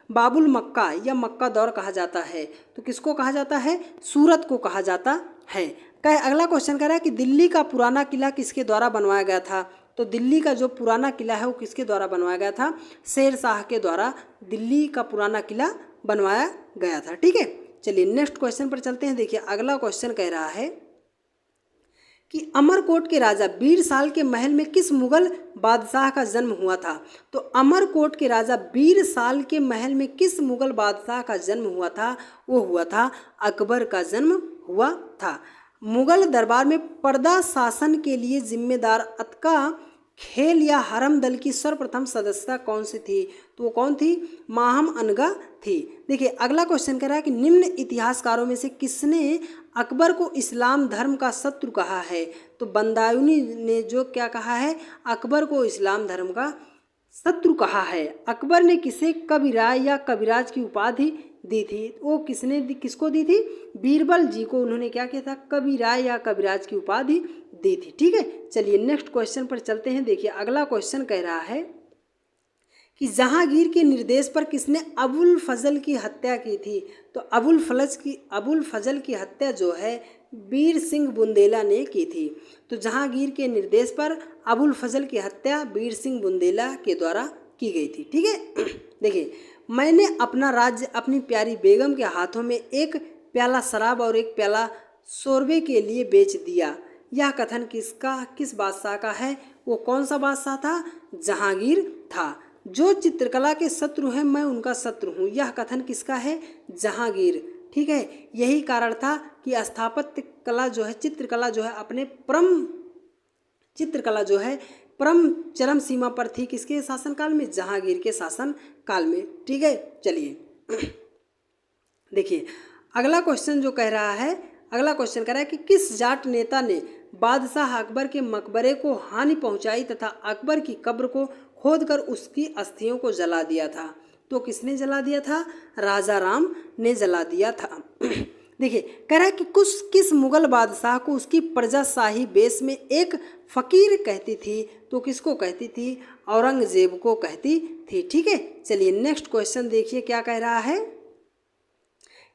S1: बाबुल मक्का या मक्का दौर कहा जाता है? तो किसको कहा जाता है? सूरत को कहा जाता है। अगला क्वेश्चन कह रहा है कि दिल्ली का पुराना किला किसके द्वारा बनवाया गया था? तो दिल्ली का जो पुराना किला है वो किसके द्वारा बनवाया गया था? शेर शाह के द्वारा दिल्ली का पुराना किला बनवाया गया था। ठीक है, चलिए नेक्स्ट क्वेश्चन पर चलते हैं। देखिए अगला क्वेश्चन कह रहा है कि अमरकोट के राजा बीरसाल के महल में किस मुगल बादशाह का जन्म हुआ था? तो अमरकोट के राजा बीरसाल के महल में किस मुगल बादशाह का जन्म हुआ था? वो हुआ था अकबर का जन्म हुआ था। मुगल दरबार में पर्दा शासन के लिए जिम्मेदार अतका खेल या हरम दल की सर्वप्रथम सदस्यता कौन सी थी? तो वो कौन थी? माहम अनगा थी। देखिए अगला क्वेश्चन कह रहा है कि निम्न इतिहासकारों में से किसने अकबर को इस्लाम धर्म का शत्रु कहा है? तो बंदायूनी ने जो क्या कहा है? अकबर को इस्लाम धर्म का शत्रु कहा है। अकबर ने किसे कविराय या कविराज की उपाधि दी थी? वो किसको दी थी? बीरबल जी को उन्होंने क्या किया था? कविराय या कविराज की उपाधि दी थी। ठीक है, चलिए नेक्स्ट क्वेश्चन पर चलते हैं। देखिए अगला क्वेश्चन कह रहा है कि जहांगीर के निर्देश पर किसने अबुल फजल की हत्या की थी? तो अबुल फजल की हत्या जो है वीर सिंह बुंदेला ने की थी। तो जहांगीर के निर्देश पर अबुल फजल की हत्या वीर सिंह बुंदेला के द्वारा की गई थी। ठीक है। देखिए, मैंने अपना राज्य अपनी प्यारी बेगम के हाथों में एक प्याला शराब और एक प्याला शोरबे के लिए बेच दिया। यह कथन किस बादशाह का है? वो कौन सा बादशाह था? जहांगीर था। जो चित्रकला के शत्रु हैं मैं उनका शत्रु हूँ, यह कथन किसका है? जहांगीर। ठीक है। यही कारण था कि स्थापत्य कला जो है, चित्रकला जो है अपने चित्रकला जो है परम चरम सीमा पर थी। किसके शासनकाल में? जहांगीर के शासन काल में। ठीक है। चलिए देखिए, अगला क्वेश्चन कह रहा है कि किस जाट नेता ने बादशाह अकबर के मकबरे को हानि पहुंचाई तथा अकबर की कब्र को खोदकर उसकी अस्थियों को जला दिया था? तो किसने जला दिया था? राजा राम ने जला दिया था। देखिए, कह रहा है कि किस मुगल बादशाह को उसकी प्रजाशाही बेस में एक फकीर कहती थी? तो किसको कहती थी? औरंगजेब को कहती थी। ठीक है। चलिए नेक्स्ट क्वेश्चन देखिए क्या कह रहा है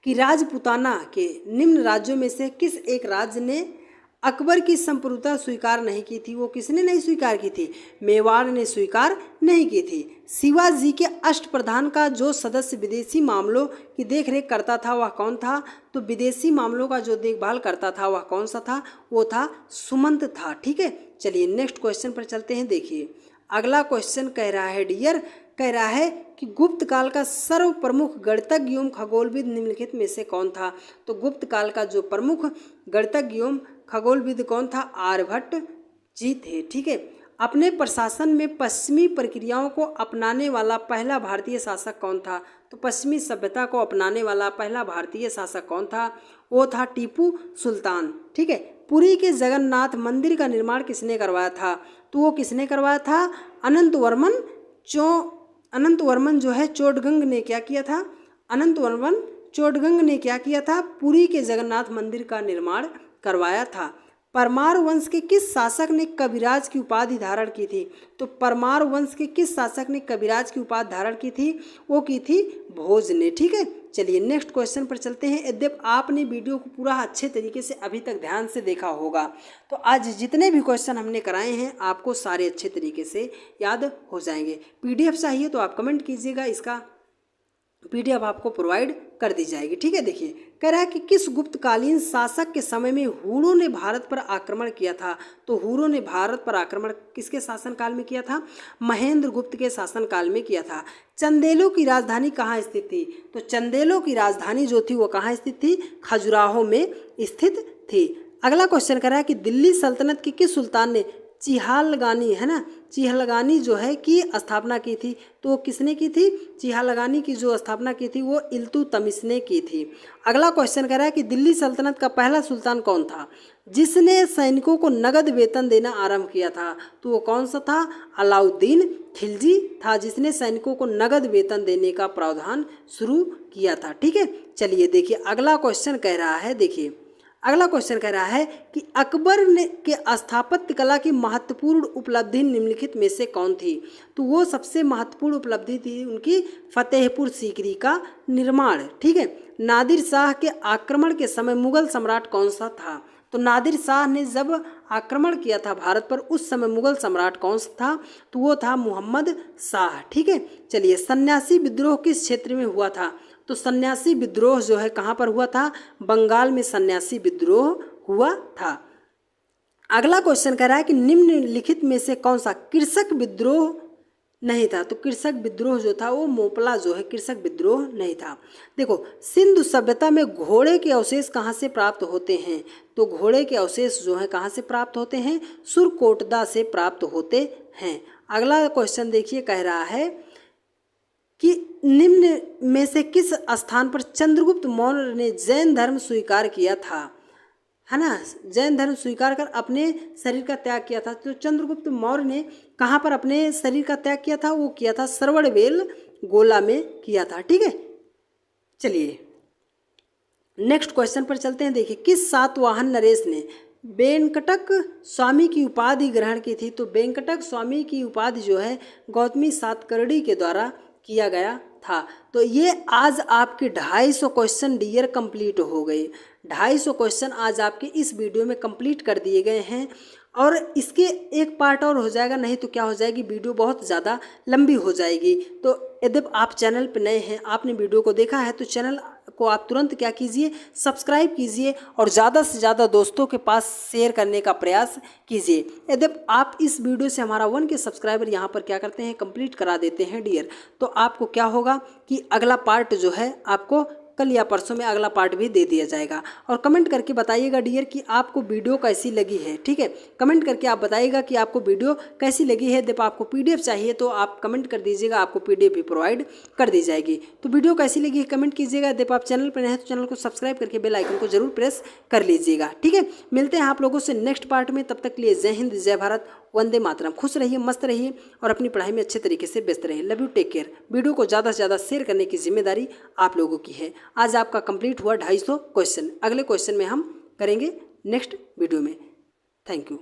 S1: कि राजपूताना के निम्न राज्यों में से किस एक राज्य ने अकबर की संप्रभुता स्वीकार नहीं की थी? वो किसने नहीं स्वीकार की थी? मेवाड़ ने स्वीकार नहीं की थी। शिवाजी के अष्टप्रधान का जो सदस्य विदेशी मामलों की देखरेख करता था वह कौन था? तो विदेशी मामलों का जो देखभाल करता था वह कौन सा था? वो था सुमंत था। ठीक है। चलिए नेक्स्ट क्वेश्चन पर चलते हैं। देखिए, अगला क्वेश्चन कह रहा है कह रहा है कि गुप्त काल का सर्व प्रमुख गणितज्ञ एवं खगोलविद निम्नलिखित में से कौन था? तो गुप्त काल का जो प्रमुख गणितज्ञ एवं खगोलविद कौन था? आर्यभट्ट जी थे। ठीक है। अपने प्रशासन में पश्चिमी प्रक्रियाओं को अपनाने वाला पहला भारतीय शासक कौन था? तो पश्चिमी सभ्यता को अपनाने वाला पहला भारतीय शासक कौन था? वो था टीपू सुल्तान। ठीक है। पुरी के जगन्नाथ मंदिर का निर्माण किसने करवाया था? तो वो किसने करवाया था? अनंत वर्मन जो है चोडगंग ने क्या किया था? अनंत वर्मन चोडगंग ने क्या किया था? पुरी के जगन्नाथ मंदिर का निर्माण करवाया था। परमार वंश के किस शासक ने कविराज की उपाधि धारण की थी? तो परमार वंश के किस शासक ने कविराज की उपाधि धारण की थी? वो की थी भोज ने। ठीक है। चलिए नेक्स्ट क्वेश्चन पर चलते हैं। यद्यप आपने वीडियो को पूरा अच्छे तरीके से अभी तक ध्यान से देखा होगा तो आज जितने भी क्वेश्चन हमने कराए हैं आपको सारे अच्छे तरीके से याद हो जाएंगे। पीडीएफ चाहिए तो आप कमेंट कीजिएगा, इसका पीडीएफ आपको प्रोवाइड कर दी जाएगी। ठीक है। देखिए, कह रहा है कि किस गुप्तकालीन शासक के समय में हुरों ने भारत पर आक्रमण किया था? तो हुरों ने भारत पर आक्रमण किसके शासनकाल में किया था? महेंद्र गुप्त के शासनकाल में किया था। चंदेलों की राजधानी कहाँ स्थित थी? तो चंदेलों की राजधानी जो थी वो कहाँ स्थित थी? खजुराहो में स्थित थी। अगला क्वेश्चन कह रहा है कि दिल्ली सल्तनत के किस सुल्तान ने चिहालगानी है ना चिहालगानी जो है की स्थापना की थी? तो किसने की थी? चिहालगानी की जो स्थापना की थी वो इल्तुतमिश ने की थी। अगला क्वेश्चन कह रहा है कि दिल्ली सल्तनत का पहला सुल्तान कौन था जिसने सैनिकों को नगद वेतन देना आरंभ किया था? तो वो कौन सा था? अलाउद्दीन खिलजी था जिसने सैनिकों को नगद वेतन देने का प्रावधान शुरू किया था। ठीक है। चलिए देखिए, अगला क्वेश्चन कह रहा है कि अकबर ने के स्थापत्य कला की महत्वपूर्ण उपलब्धि निम्नलिखित में से कौन थी? तो वो सबसे महत्वपूर्ण उपलब्धि थी उनकी फतेहपुर सीकरी का निर्माण। ठीक है। नादिर शाह के आक्रमण के समय मुगल सम्राट कौन सा था? तो नादिर शाह ने जब आक्रमण किया था भारत पर उस समय मुगल सम्राट कौन सा था? तो वो था मोहम्मद शाह। ठीक है। चलिए, सन्यासी विद्रोह किस क्षेत्र में हुआ था? तो सन्यासी विद्रोह जो है कहाँ पर हुआ था? बंगाल में सन्यासी विद्रोह हुआ था। अगला क्वेश्चन कह रहा है कि निम्नलिखित में से कौन सा कृषक विद्रोह नहीं था? तो कृषक विद्रोह जो था वो मोपला जो है कृषक विद्रोह नहीं था। देखो, सिंधु सभ्यता में घोड़े के अवशेष कहाँ से प्राप्त होते हैं? तो घोड़े के अवशेष जो है कहाँ से प्राप्त होते हैं? सुरकोटदा से प्राप्त होते हैं। अगला क्वेश्चन देखिए, कह रहा है कि निम्न में से किस स्थान पर चंद्रगुप्त मौर्य ने जैन धर्म स्वीकार किया था? है ना, जैन धर्म स्वीकार कर अपने शरीर का त्याग किया था। तो चंद्रगुप्त मौर्य ने कहाँ पर अपने शरीर का त्याग किया था? वो किया था श्रवणबेल गोला में किया था। ठीक है। चलिए नेक्स्ट क्वेश्चन पर चलते हैं। देखिए, किस सातवाहन नरेश ने वेंकटक स्वामी की उपाधि ग्रहण की थी? तो वेंकटक स्वामी की उपाधि जो है गौतमी सातकर्णी के द्वारा किया गया था। तो ये आज आपके 250 क्वेश्चन डियर कंप्लीट हो गए। 250 क्वेश्चन आज आपके इस वीडियो में कंप्लीट कर दिए गए हैं और इसके एक पार्ट और हो जाएगा, नहीं तो क्या हो जाएगी, वीडियो बहुत ज़्यादा लंबी हो जाएगी। तो यदि आप चैनल पर नए हैं, आपने वीडियो को देखा है, तो चैनल को आप तुरंत क्या कीजिए, सब्सक्राइब कीजिए और ज़्यादा से ज़्यादा दोस्तों के पास शेयर करने का प्रयास कीजिए। यदि आप इस वीडियो से हमारा 1K सब्सक्राइबर यहाँ पर क्या करते हैं, कंप्लीट करा देते हैं डियर, तो आपको क्या होगा कि अगला पार्ट जो है आपको कल या परसों में अगला पार्ट भी दे दिया जाएगा। और कमेंट करके बताइएगा डियर कि आपको वीडियो कैसी लगी है। ठीक है, कमेंट करके आप बताइएगा कि आपको वीडियो कैसी लगी है। जब आपको PDF चाहिए तो आप कमेंट कर दीजिएगा, आपको PDF भी प्रोवाइड कर दी जाएगी। तो वीडियो कैसी लगी है कमेंट कीजिएगा। जब आप चैनल पर नए हैं तो चैनल को सब्सक्राइब करके बेल आइकन को जरूर प्रेस कर लीजिएगा। ठीक है, मिलते हैं आप लोगों से नेक्स्ट पार्ट में। तब तक के लिए जय हिंद, जय भारत, वंदे मातरम। खुश रहिए, मस्त रहिए और अपनी पढ़ाई में अच्छे तरीके से व्यस्त रहिए। Love you, take care. Video को ज़्यादा से ज़्यादा शेयर करने की जिम्मेदारी आप लोगों की है। आज आपका कंप्लीट हुआ 250 क्वेश्चन। अगले क्वेश्चन में हम करेंगे नेक्स्ट वीडियो में। Thank you.